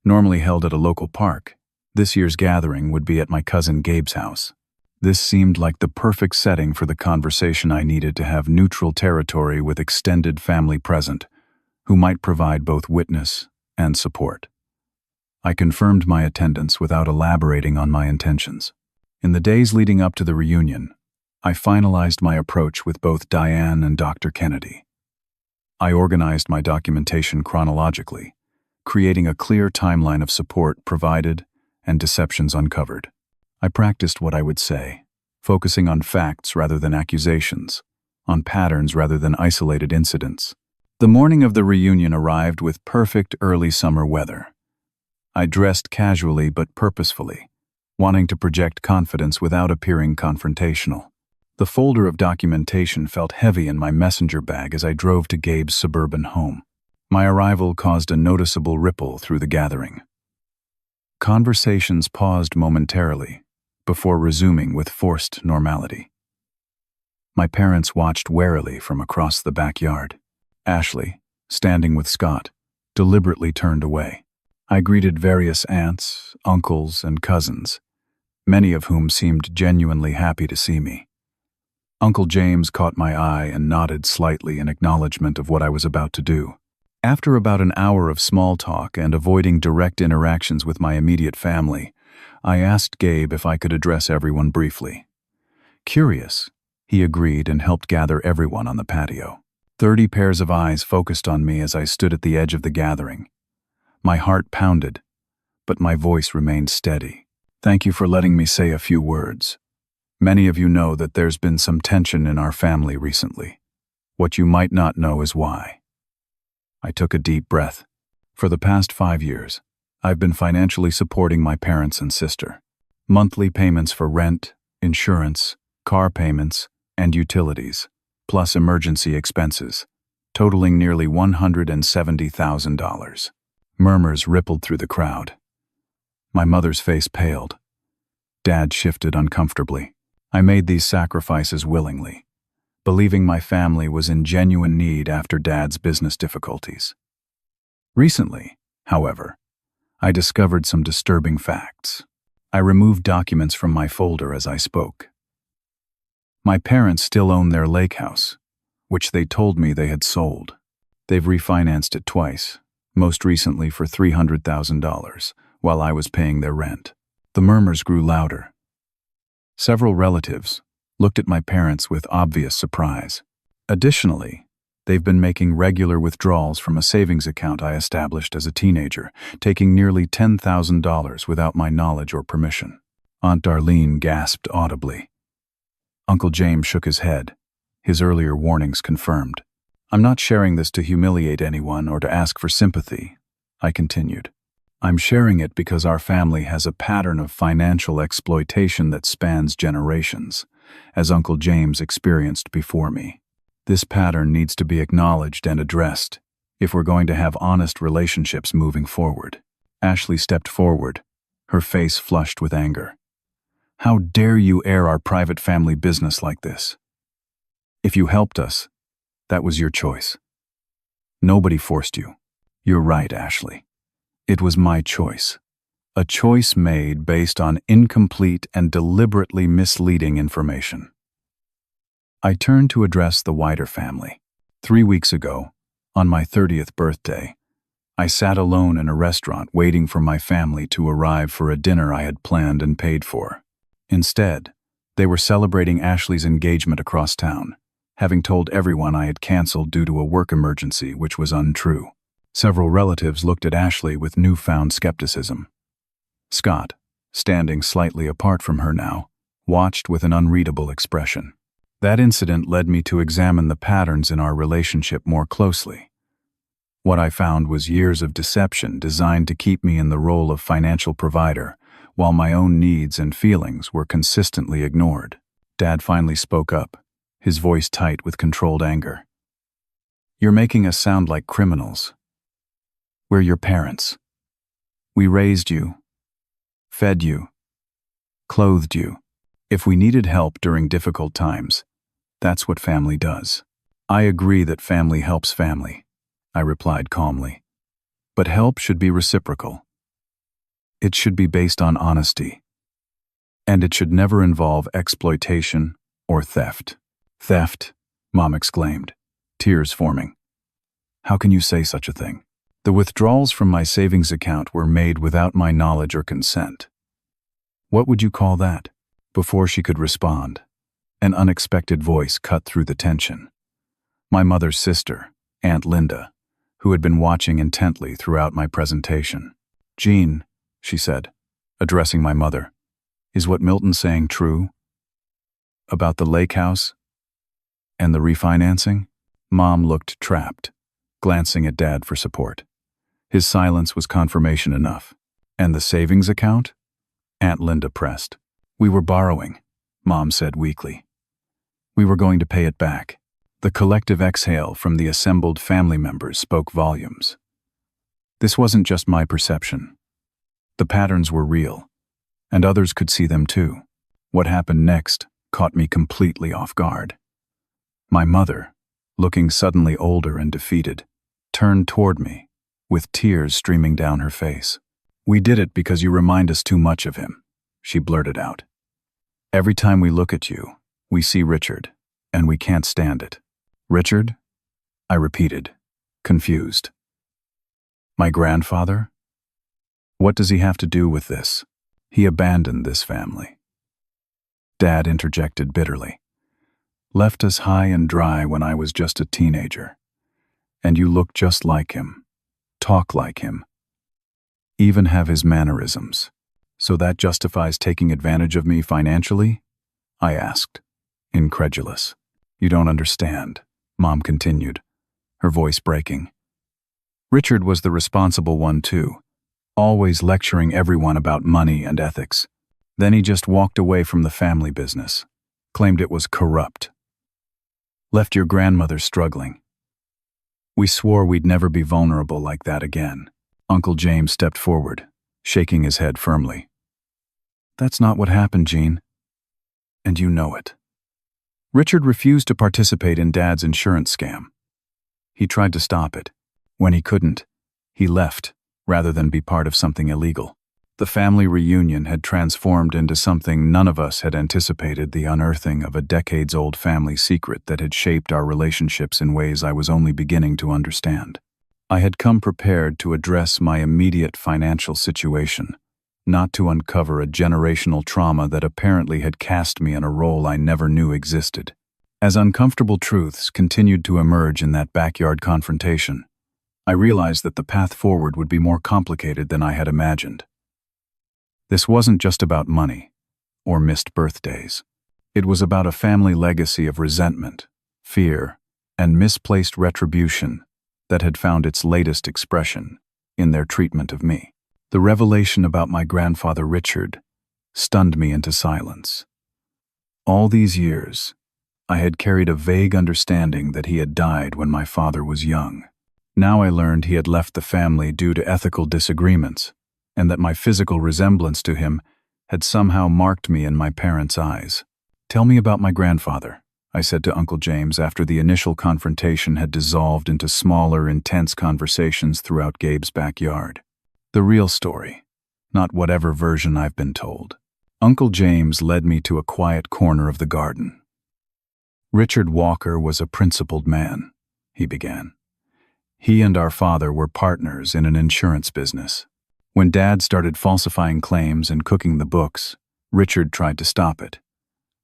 Normally held at a local park, this year's gathering would be at my cousin Gabe's house. This seemed like the perfect setting for the conversation I needed to have neutral territory with extended family present, who might provide both witness and support. I confirmed my attendance without elaborating on my intentions. In the days leading up to the reunion, I finalized my approach with both Diane and Dr. Kennedy. I organized my documentation chronologically, creating a clear timeline of support provided and deceptions uncovered. I practiced what I would say, focusing on facts rather than accusations, on patterns rather than isolated incidents. The morning of the reunion arrived with perfect early summer weather. I dressed casually but purposefully, wanting to project confidence without appearing confrontational. The folder of documentation felt heavy in my messenger bag as I drove to Gabe's suburban home. My arrival caused a noticeable ripple through the gathering. Conversations paused momentarily, before resuming with forced normality. My parents watched warily from across the backyard. Ashley, standing with Scott, deliberately turned away. I greeted various aunts, uncles, and cousins, many of whom seemed genuinely happy to see me. Uncle James caught my eye and nodded slightly in acknowledgement of what I was about to do. After about an hour of small talk and avoiding direct interactions with my immediate family, I asked Gabe if I could address everyone briefly. Curious, he agreed and helped gather everyone on the patio. 30 pairs of eyes focused on me as I stood at the edge of the gathering. My heart pounded, but my voice remained steady. Thank you for letting me say a few words. Many of you know that there's been some tension in our family recently. What you might not know is why. I took a deep breath. For the past 5 years, I've been financially supporting my parents and sister. Monthly payments for rent, insurance, car payments, and utilities, plus emergency expenses, totaling nearly $170,000. Murmurs rippled through the crowd. My mother's face paled. Dad shifted uncomfortably. I made these sacrifices willingly, believing my family was in genuine need after Dad's business difficulties. Recently, however, I discovered some disturbing facts. I removed documents from my folder as I spoke. My parents still own their lake house, which they told me they had sold. They've refinanced it twice, most recently for $300,000, while I was paying their rent. The murmurs grew louder. Several relatives looked at my parents with obvious surprise. Additionally, they've been making regular withdrawals from a savings account I established as a teenager, taking nearly $10,000 without my knowledge or permission. Aunt Darlene gasped audibly. Uncle James shook his head, his earlier warnings confirmed. I'm not sharing this to humiliate anyone or to ask for sympathy, I continued. I'm sharing it because our family has a pattern of financial exploitation that spans generations, as Uncle James experienced before me. This pattern needs to be acknowledged and addressed if we're going to have honest relationships moving forward. Ashley stepped forward, her face flushed with anger. How dare you air our private family business like this? If you helped us, that was your choice. Nobody forced you. You're right, Ashley. It was my choice. A choice made based on incomplete and deliberately misleading information. I turned to address the wider family. 3 weeks ago, on my 30th birthday, I sat alone in a restaurant waiting for my family to arrive for a dinner I had planned and paid for. Instead, they were celebrating Ashley's engagement across town, having told everyone I had canceled due to a work emergency, which was untrue. Several relatives looked at Ashley with newfound skepticism. Scott, standing slightly apart from her now, watched with an unreadable expression. That incident led me to examine the patterns in our relationship more closely. What I found was years of deception designed to keep me in the role of financial provider, while my own needs and feelings were consistently ignored. Dad finally spoke up, his voice tight with controlled anger. You're making us sound like criminals. We're your parents. We raised you, fed you, clothed you. If we needed help during difficult times, that's what family does. I agree that family helps family, I replied calmly. But help should be reciprocal. It should be based on honesty. And it should never involve exploitation or theft. Theft, Mom exclaimed, tears forming. How can you say such a thing? The withdrawals from my savings account were made without my knowledge or consent. What would you call that? Before she could respond, an unexpected voice cut through the tension. My mother's sister, Aunt Linda, who had been watching intently throughout my presentation. "Jean," she said, addressing my mother, "is what Milton saying true? About the lake house? And the refinancing?" Mom looked trapped, glancing at Dad for support. His silence was confirmation enough. "And the savings account?" Aunt Linda pressed. "We were borrowing," Mom said weakly. "We were going to pay it back." The collective exhale from the assembled family members spoke volumes. This wasn't just my perception. The patterns were real, and others could see them too. What happened next caught me completely off guard. My mother, looking suddenly older and defeated, turned toward me, with tears streaming down her face. "We did it because you remind us too much of him," she blurted out. "Every time we look at you, we see Richard, and we can't stand it." "Richard?" I repeated, confused. "My grandfather? What does he have to do with this? He abandoned this family." Dad interjected bitterly. "Left us high and dry when I was just a teenager. And you look just like him, talk like him, even have his mannerisms. So that justifies taking advantage of me financially?" I asked, incredulous. "You don't understand," Mom continued, her voice breaking. "Richard was the responsible one too, always lecturing everyone about money and ethics. Then he just walked away from the family business, claimed it was corrupt. Left your grandmother struggling. We swore we'd never be vulnerable like that again." Uncle James stepped forward, shaking his head firmly. "That's not what happened, Jean. And you know it. Richard refused to participate in Dad's insurance scam. He tried to stop it. When he couldn't, he left rather than be part of something illegal. The family reunion had transformed into something none of us had anticipated, the unearthing of a decades-old family secret that had shaped our relationships in ways I was only beginning to understand. I had come prepared to address my immediate financial situation, not to uncover a generational trauma that apparently had cast me in a role I never knew existed. As uncomfortable truths continued to emerge in that backyard confrontation, I realized that the path forward would be more complicated than I had imagined. This wasn't just about money or missed birthdays. It was about a family legacy of resentment, fear, and misplaced retribution that had found its latest expression in their treatment of me. The revelation about my grandfather Richard stunned me into silence. All these years, I had carried a vague understanding that he had died when my father was young. Now I learned he had left the family due to ethical disagreements, and that my physical resemblance to him had somehow marked me in my parents' eyes. "Tell me about my grandfather," I said to Uncle James after the initial confrontation had dissolved into smaller, intense conversations throughout Gabe's backyard. "The real story, not whatever version I've been told." Uncle James led me to a quiet corner of the garden. "Richard Walker was a principled man," he began. "He and our father were partners in an insurance business. When Dad started falsifying claims and cooking the books, Richard tried to stop it.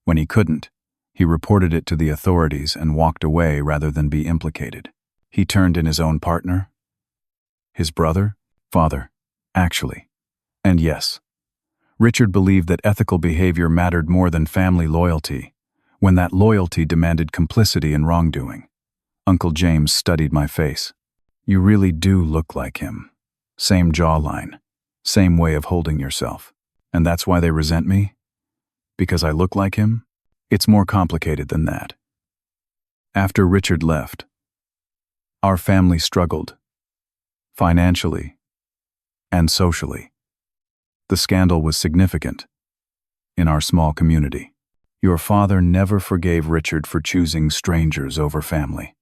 When he couldn't, he reported it to the authorities and walked away rather than be implicated. He turned in his own partner? His brother? Father, actually. And yes, Richard believed that ethical behavior mattered more than family loyalty, when that loyalty demanded complicity in wrongdoing." Uncle James studied my face. "You really do look like him. Same jawline, same way of holding yourself. And that's why they resent me? Because I look like him? It's more complicated than that. After Richard left, our family struggled, financially and socially. The scandal was significant in our small community. Your father never forgave Richard for choosing strangers over family.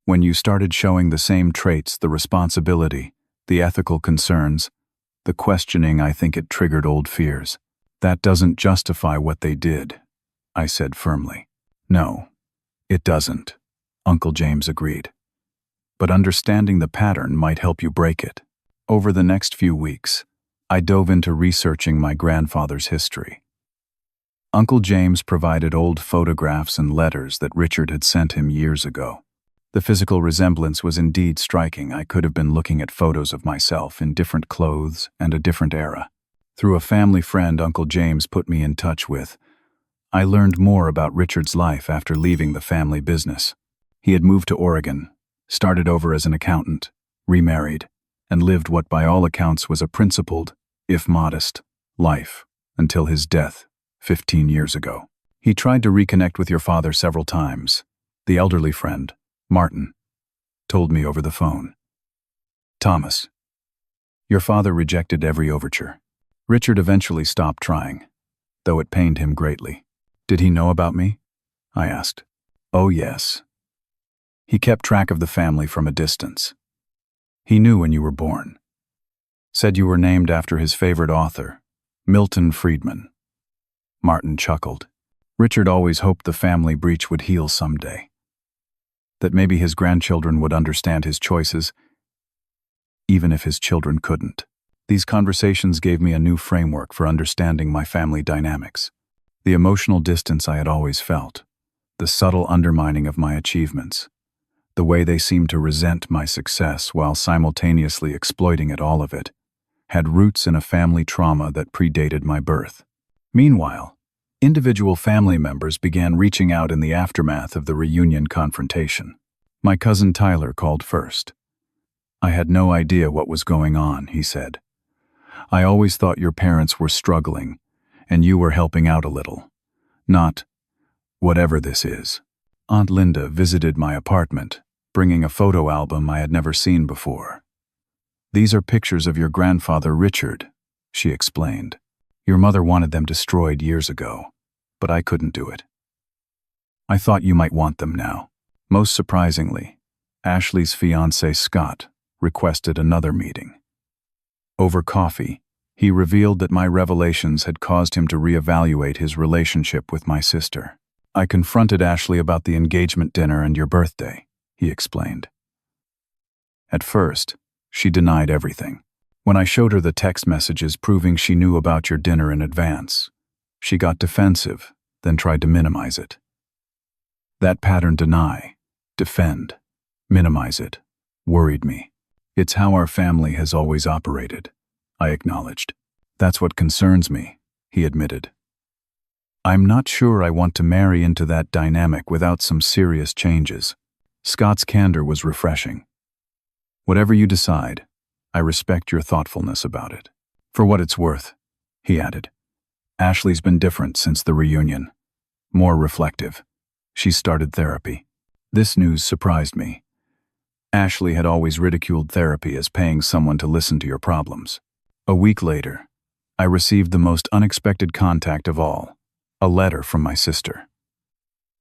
When you started showing the same traits, the responsibility, the ethical concerns, the questioning, I think it triggered old fears. That doesn't justify what they did, I said firmly. No, it doesn't, Uncle James agreed. But understanding the pattern might help you break it. Over the next few weeks, I dove into researching my grandfather's history. Uncle James provided old photographs and letters that Richard had sent him years ago. The physical resemblance was indeed striking. I could have been looking at photos of myself in different clothes and a different era. Through a family friend Uncle James put me in touch with, I learned more about Richard's life after leaving the family business. He had moved to Oregon, started over as an accountant, remarried, and lived what by all accounts was a principled, if modest, life until his death 15 years ago. He tried to reconnect with your father several times. The elderly friend, Martin, told me over the phone. Thomas, your father rejected every overture. Richard eventually stopped trying, though it pained him greatly. Did he know about me? I asked. Oh yes. He kept track of the family from a distance. He knew when you were born. Said you were named after his favorite author, Milton Friedman. Martin chuckled. Richard always hoped the family breach would heal someday. That maybe his grandchildren would understand his choices, even if his children couldn't. These conversations gave me a new framework for understanding my family dynamics. The emotional distance I had always felt, the subtle undermining of my achievements, the way they seemed to resent my success while simultaneously exploiting all of it, had roots in a family trauma that predated my birth. Meanwhile, individual family members began reaching out in the aftermath of the reunion confrontation. My cousin Tyler called first. I had no idea what was going on, he said. I always thought your parents were struggling, and you were helping out a little. Not whatever this is. Aunt Linda visited my apartment, bringing a photo album I had never seen before. These are pictures of your grandfather Richard, she explained. Your mother wanted them destroyed years ago, but I couldn't do it. I thought you might want them now. Most surprisingly, Ashley's fiancé Scott requested another meeting. Over coffee, he revealed that my revelations had caused him to reevaluate his relationship with my sister. I confronted Ashley about the engagement dinner and your birthday, he explained. At first, she denied everything. When I showed her the text messages proving she knew about your dinner in advance, she got defensive, then tried to minimize it. That pattern, deny, defend, minimize it, worried me. It's how our family has always operated, I acknowledged. That's what concerns me, he admitted. I'm not sure I want to marry into that dynamic without some serious changes. Scott's candor was refreshing. Whatever you decide, I respect your thoughtfulness about it. For what it's worth, he added. Ashley's been different since the reunion. More reflective. She's started therapy. This news surprised me. Ashley had always ridiculed therapy as paying someone to listen to your problems. A week later, I received the most unexpected contact of all, a letter from my sister.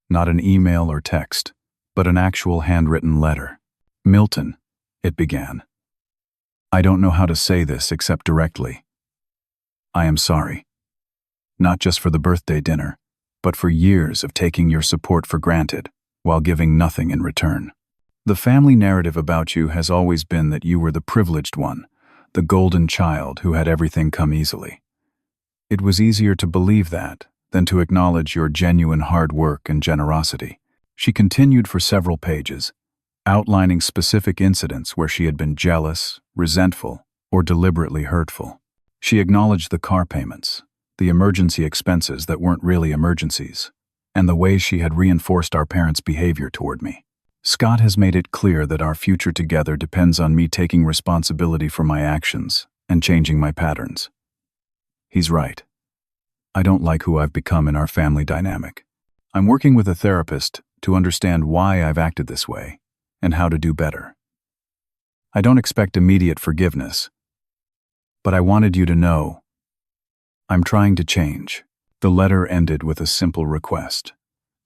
Not an email or text, but an actual handwritten letter. Milton, it began. I don't know how to say this except directly. I am sorry. Not just for the birthday dinner, but for years of taking your support for granted while giving nothing in return. The family narrative about you has always been that you were the privileged one, the golden child who had everything come easily. It was easier to believe that than to acknowledge your genuine hard work and generosity. She continued for several pages, outlining specific incidents where she had been jealous, resentful, or deliberately hurtful. She acknowledged the car payments, the emergency expenses that weren't really emergencies, and the ways she had reinforced our parents' behavior toward me. Scott has made it clear that our future together depends on me taking responsibility for my actions and changing my patterns. He's right. I don't like who I've become in our family dynamic. I'm working with a therapist to understand why I've acted this way and how to do better. I don't expect immediate forgiveness, but I wanted you to know I'm trying to change. The letter ended with a simple request.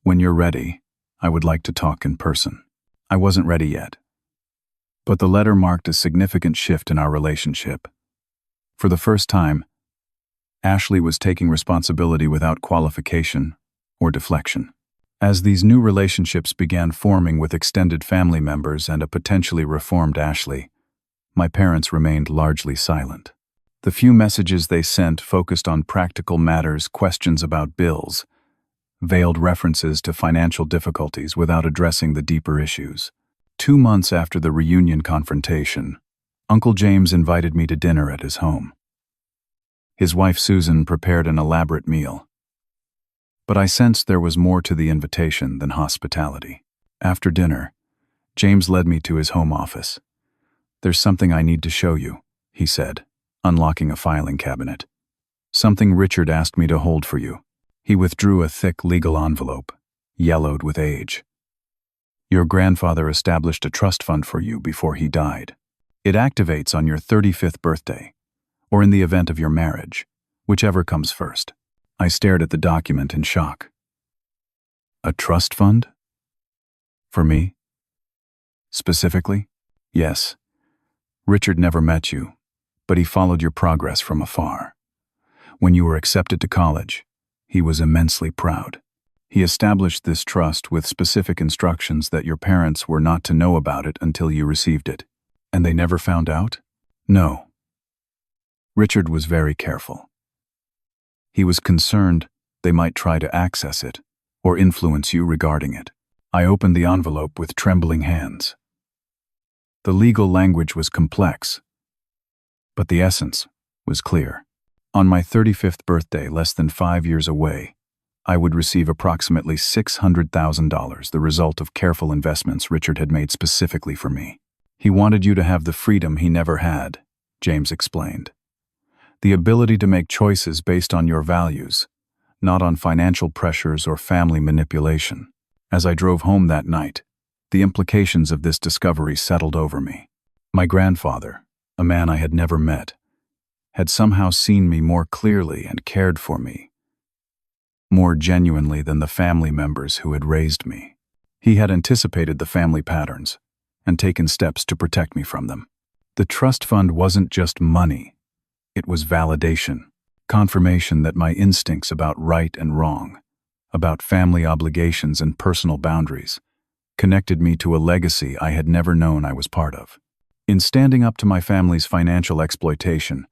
When you're ready, I would like to talk in person. I wasn't ready yet, but the letter marked a significant shift in our relationship. For the first time, Ashley was taking responsibility without qualification or deflection. As these new relationships began forming with extended family members and a potentially reformed Ashley, my parents remained largely silent. The few messages they sent focused on practical matters, questions about bills, veiled references to financial difficulties without addressing the deeper issues. 2 months after the reunion confrontation, Uncle James invited me to dinner at his home. His wife Susan prepared an elaborate meal. But I sensed there was more to the invitation than hospitality. After dinner, James led me to his home office. "There's something I need to show you," he said, unlocking a filing cabinet. "Something Richard asked me to hold for you." He withdrew a thick legal envelope, yellowed with age. "Your grandfather established a trust fund for you before he died. It activates on your 35th birthday, or in the event of your marriage, whichever comes first." I stared at the document in shock. "A trust fund? For me? Specifically?" "Yes. Richard never met you, but he followed your progress from afar. When you were accepted to college, he was immensely proud. He established this trust with specific instructions that your parents were not to know about it until you received it." "And they never found out?" "No. Richard was very careful. He was concerned they might try to access it or influence you regarding it." I opened the envelope with trembling hands. The legal language was complex, but the essence was clear. On my 35th birthday, less than 5 years away, I would receive approximately $600,000, the result of careful investments Richard had made specifically for me. "He wanted you to have the freedom he never had," James explained. "The ability to make choices based on your values, not on financial pressures or family manipulation." As I drove home that night, the implications of this discovery settled over me. My grandfather, a man I had never met, had somehow seen me more clearly and cared for me, more genuinely than the family members who had raised me. He had anticipated the family patterns and taken steps to protect me from them. The trust fund wasn't just money. It was validation, confirmation that my instincts about right and wrong, about family obligations and personal boundaries, connected me to a legacy I had never known I was part of. In standing up to my family's financial exploitation,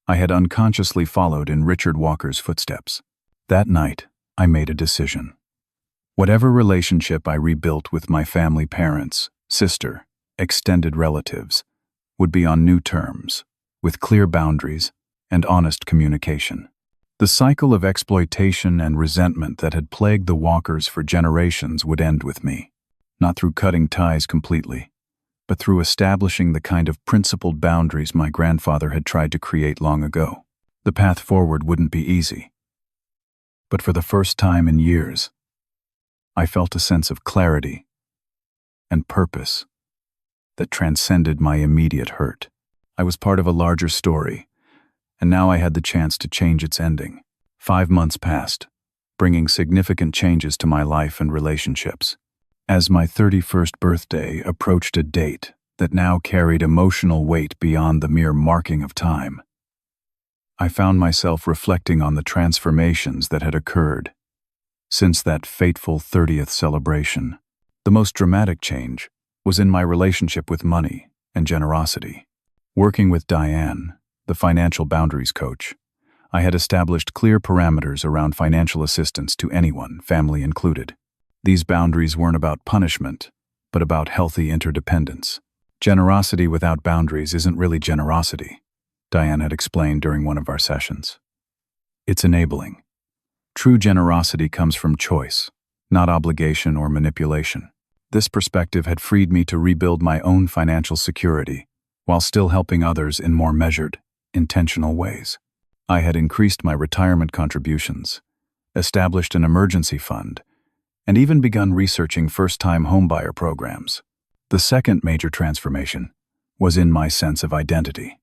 I had unconsciously followed in Richard Walker's footsteps. That night, I made a decision. Whatever relationship I rebuilt with my family, parents, sister, extended relatives, would be on new terms, with clear boundaries and honest communication. The cycle of exploitation and resentment that had plagued the Walkers for generations would end with me, not through cutting ties completely, but through establishing the kind of principled boundaries my grandfather had tried to create long ago. The path forward wouldn't be easy, but for the first time in years, I felt a sense of clarity and purpose that transcended my immediate hurt. I was part of a larger story, and now I had the chance to change its ending. 5 months passed, bringing significant changes to my life and relationships. As my 31st birthday approached a date that now carried emotional weight beyond the mere marking of time, I found myself reflecting on the transformations that had occurred since that fateful 30th celebration. The most dramatic change was in my relationship with money and generosity. Working with Diane, the financial boundaries coach, I had established clear parameters around financial assistance to anyone, family included. These boundaries weren't about punishment, but about healthy interdependence. Generosity without boundaries isn't really generosity, Diane had explained during one of our sessions. It's enabling. True generosity comes from choice, not obligation or manipulation. This perspective had freed me to rebuild my own financial security while still helping others in more measured, intentional ways. I had increased my retirement contributions, established an emergency fund, and even begun researching first-time homebuyer programs. The second major transformation was in my sense of identity.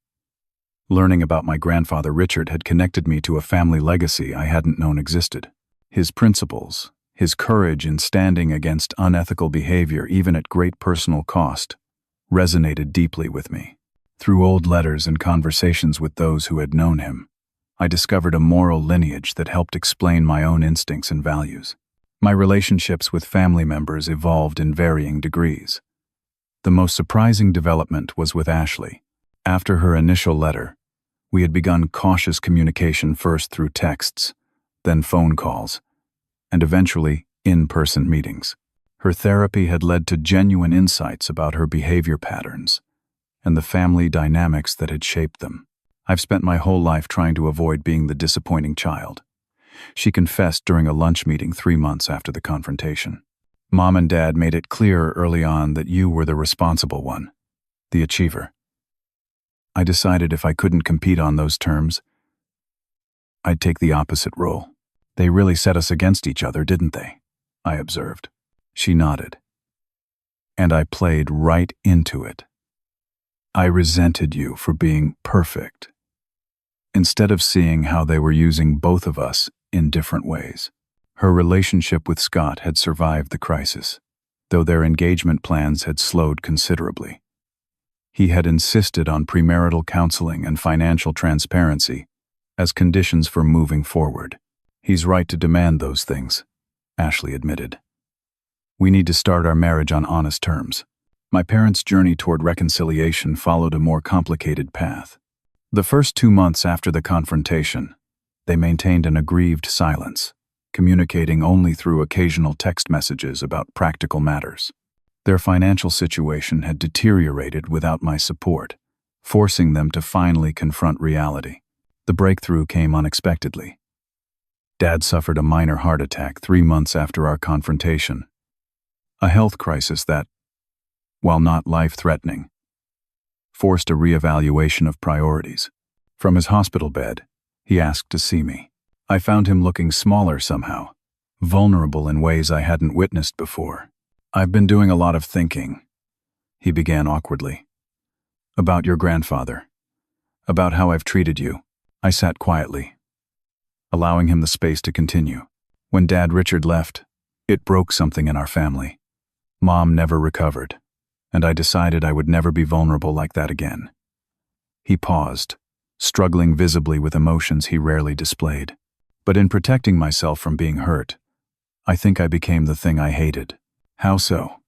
Learning about my grandfather Richard had connected me to a family legacy I hadn't known existed. His principles, his courage in standing against unethical behavior even at great personal cost, resonated deeply with me. Through old letters and conversations with those who had known him, I discovered a moral lineage that helped explain my own instincts and values. My relationships with family members evolved in varying degrees. The most surprising development was with Ashley. After her initial letter, we had begun cautious communication first through texts, then phone calls, and eventually in-person meetings. Her therapy had led to genuine insights about her behavior patterns and the family dynamics that had shaped them. I've spent my whole life trying to avoid being the disappointing child. She confessed during a lunch meeting 3 months after the confrontation. Mom and Dad made it clear early on that you were the responsible one, the achiever. I decided if I couldn't compete on those terms, I'd take the opposite role. They really set us against each other, didn't they? I observed. She nodded. And I played right into it. I resented you for being perfect, instead of seeing how they were using both of us in different ways. Her relationship with Scott had survived the crisis, though their engagement plans had slowed considerably. He had insisted on premarital counseling and financial transparency as conditions for moving forward. He's right to demand those things, Ashley admitted. We need to start our marriage on honest terms. My parents' journey toward reconciliation followed a more complicated path. The first 2 months after the confrontation, they maintained an aggrieved silence, communicating only through occasional text messages about practical matters. Their financial situation had deteriorated without my support, forcing them to finally confront reality. The breakthrough came unexpectedly. Dad suffered a minor heart attack 3 months after our confrontation, a health crisis that, while not life-threatening, forced a reevaluation of priorities. From his hospital bed, he asked to see me. I found him looking smaller somehow, vulnerable in ways I hadn't witnessed before. I've been doing a lot of thinking, he began awkwardly. About your grandfather. About how I've treated you. I sat quietly, allowing him the space to continue. When Dad Richard left, it broke something in our family. Mom never recovered, and I decided I would never be vulnerable like that again. He paused, struggling visibly with emotions he rarely displayed. But in protecting myself from being hurt, I think I became the thing I hated. How so?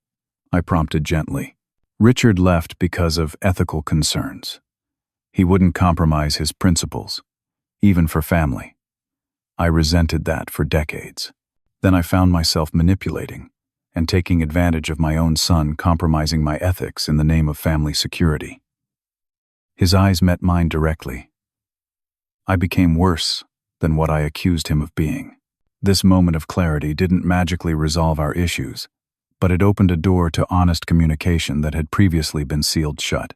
I prompted gently. Richard left because of ethical concerns. He wouldn't compromise his principles, even for family. I resented that for decades. Then I found myself manipulating and taking advantage of my own son, compromising my ethics in the name of family security. His eyes met mine directly. I became worse than what I accused him of being. This moment of clarity didn't magically resolve our issues, but it opened a door to honest communication that had previously been sealed shut.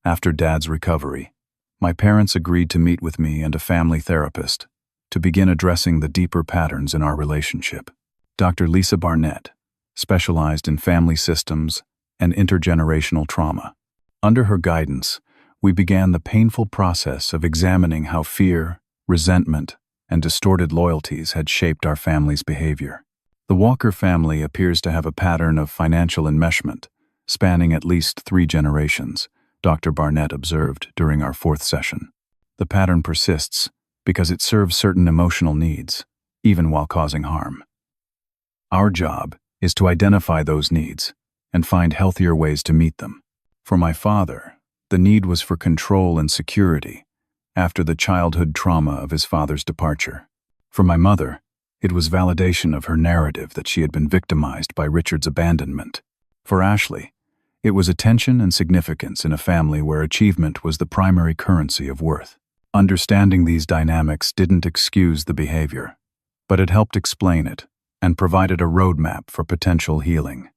After Dad's recovery, my parents agreed to meet with me and a family therapist to begin addressing the deeper patterns in our relationship. Dr. Lisa Barnett specialized in family systems and intergenerational trauma. Under her guidance, we began the painful process of examining how fear, resentment, and distorted loyalties had shaped our family's behavior. The Walker family appears to have a pattern of financial enmeshment, spanning at least 3 generations, Dr. Barnett observed during our 4th session. The pattern persists because it serves certain emotional needs, even while causing harm. Our job is to identify those needs and find healthier ways to meet them. For my father, the need was for control and security after the childhood trauma of his father's departure. For my mother, it was validation of her narrative that she had been victimized by Richard's abandonment. For Ashley, it was attention and significance in a family where achievement was the primary currency of worth. Understanding these dynamics didn't excuse the behavior, but it helped explain it and provided a roadmap for potential healing.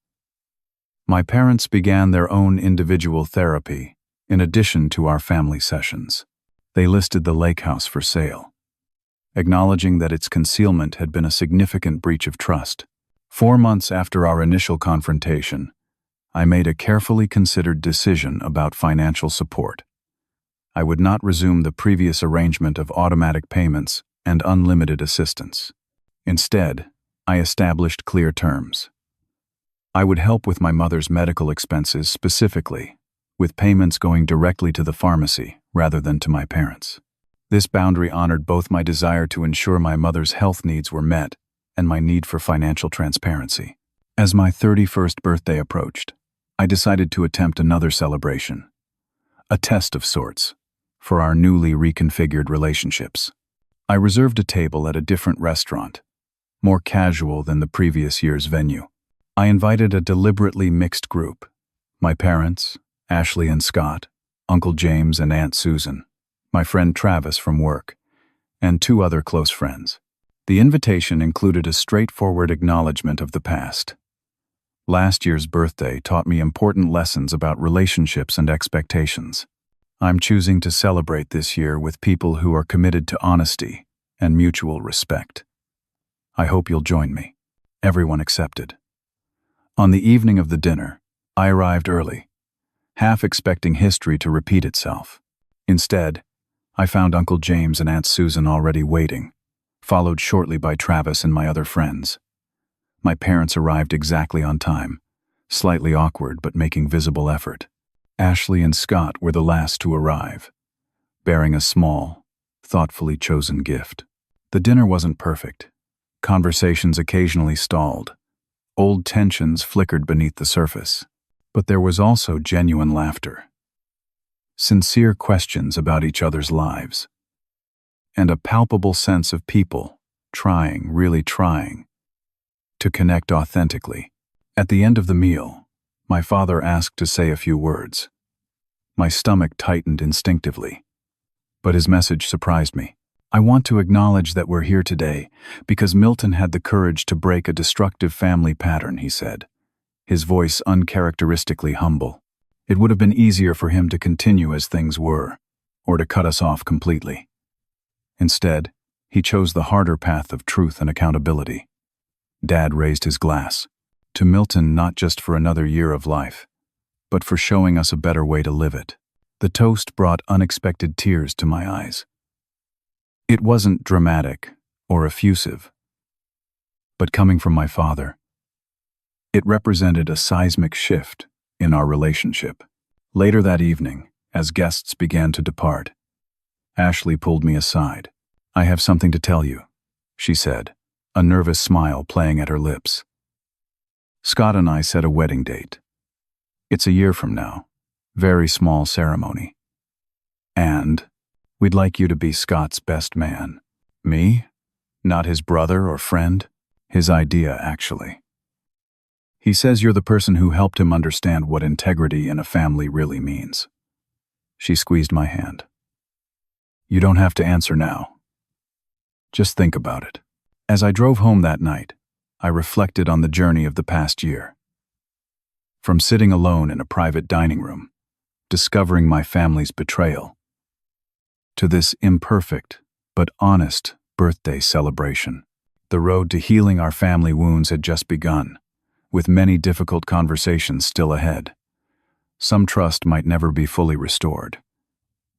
My parents began their own individual therapy in addition to our family sessions. They listed the lake house for sale, acknowledging that its concealment had been a significant breach of trust. 4 months after our initial confrontation, I made a carefully considered decision about financial support. I would not resume the previous arrangement of automatic payments and unlimited assistance. Instead, I established clear terms. I would help with my mother's medical expenses specifically, with payments going directly to the pharmacy rather than to my parents. This boundary honored both my desire to ensure my mother's health needs were met and my need for financial transparency. As my 31st birthday approached, I decided to attempt another celebration, a test of sorts, for our newly reconfigured relationships. I reserved a table at a different restaurant, more casual than the previous year's venue. I invited a deliberately mixed group: my parents, Ashley and Scott, Uncle James and Aunt Susan, my friend Travis from work, and 2 other close friends. The invitation included a straightforward acknowledgement of the past. Last year's birthday taught me important lessons about relationships and expectations. I'm choosing to celebrate this year with people who are committed to honesty and mutual respect. I hope you'll join me. Everyone accepted. On the evening of the dinner, I arrived early, half expecting history to repeat itself. Instead, I found Uncle James and Aunt Susan already waiting, followed shortly by Travis and my other friends. My parents arrived exactly on time, slightly awkward but making visible effort. Ashley and Scott were the last to arrive, bearing a small, thoughtfully chosen gift. The dinner wasn't perfect. Conversations occasionally stalled. Old tensions flickered beneath the surface. But there was also genuine laughter, sincere questions about each other's lives, and a palpable sense of people trying, really trying, to connect authentically. At the end of the meal, my father asked to say a few words. My stomach tightened instinctively, but his message surprised me. I want to acknowledge that we're here today because Milton had the courage to break a destructive family pattern, he said, his voice uncharacteristically humble. It would have been easier for him to continue as things were, or to cut us off completely. Instead, he chose the harder path of truth and accountability. Dad raised his glass to Milton, not just for another year of life, but for showing us a better way to live it. The toast brought unexpected tears to my eyes. It wasn't dramatic or effusive, but coming from my father, it represented a seismic shift in our relationship. Later that evening, as guests began to depart, Ashley pulled me aside. "I have something to tell you," she said, a nervous smile playing at her lips. "Scott and I set a wedding date. It's a year from now, very small ceremony. And we'd like you to be Scott's best man." Me? Not his brother or friend? His idea, actually. He says you're the person who helped him understand what integrity in a family really means. She squeezed my hand. "You don't have to answer now. Just think about it." As I drove home that night, I reflected on the journey of the past year. From sitting alone in a private dining room, discovering my family's betrayal, to this imperfect but honest birthday celebration. The road to healing our family wounds had just begun, with many difficult conversations still ahead. Some trust might never be fully restored,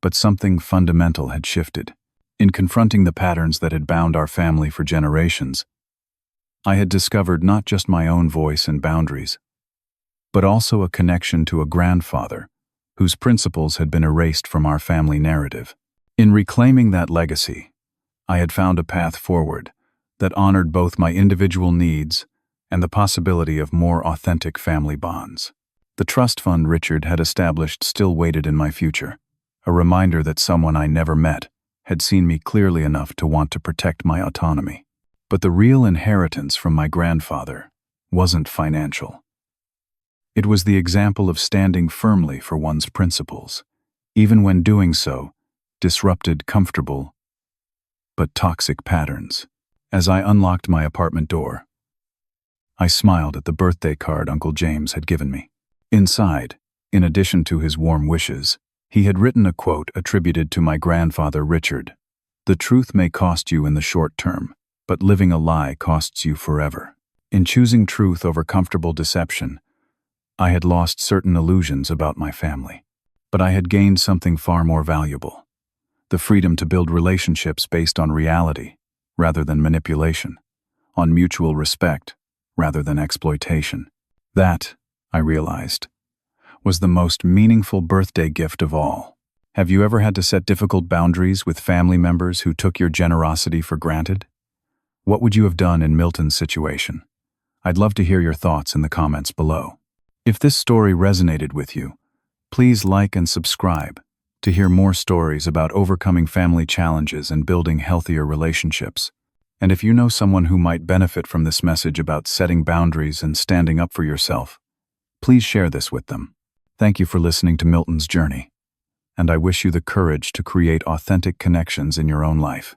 but something fundamental had shifted. In confronting the patterns that had bound our family for generations, I had discovered not just my own voice and boundaries, but also a connection to a grandfather whose principles had been erased from our family narrative. In reclaiming that legacy, I had found a path forward that honored both my individual needs and the possibility of more authentic family bonds. The trust fund Richard had established still waited in my future, a reminder that someone I never met had seen me clearly enough to want to protect my autonomy. But the real inheritance from my grandfather wasn't financial. It was the example of standing firmly for one's principles, even when doing so disrupted comfortable but toxic patterns. As I unlocked my apartment door, I smiled at the birthday card Uncle James had given me. Inside, in addition to his warm wishes, he had written a quote attributed to my grandfather Richard. "The truth may cost you in the short term, but living a lie costs you forever." In choosing truth over comfortable deception, I had lost certain illusions about my family, but I had gained something far more valuable: the freedom to build relationships based on reality rather than manipulation, on mutual respect rather than exploitation. That, I realized, was the most meaningful birthday gift of all. Have you ever had to set difficult boundaries with family members who took your generosity for granted? What would you have done in Milton's situation? I'd love to hear your thoughts in the comments below. If this story resonated with you, please like and subscribe to hear more stories about overcoming family challenges and building healthier relationships. And if you know someone who might benefit from this message about setting boundaries and standing up for yourself, please share this with them. Thank you for listening to Milton's journey, and I wish you the courage to create authentic connections in your own life.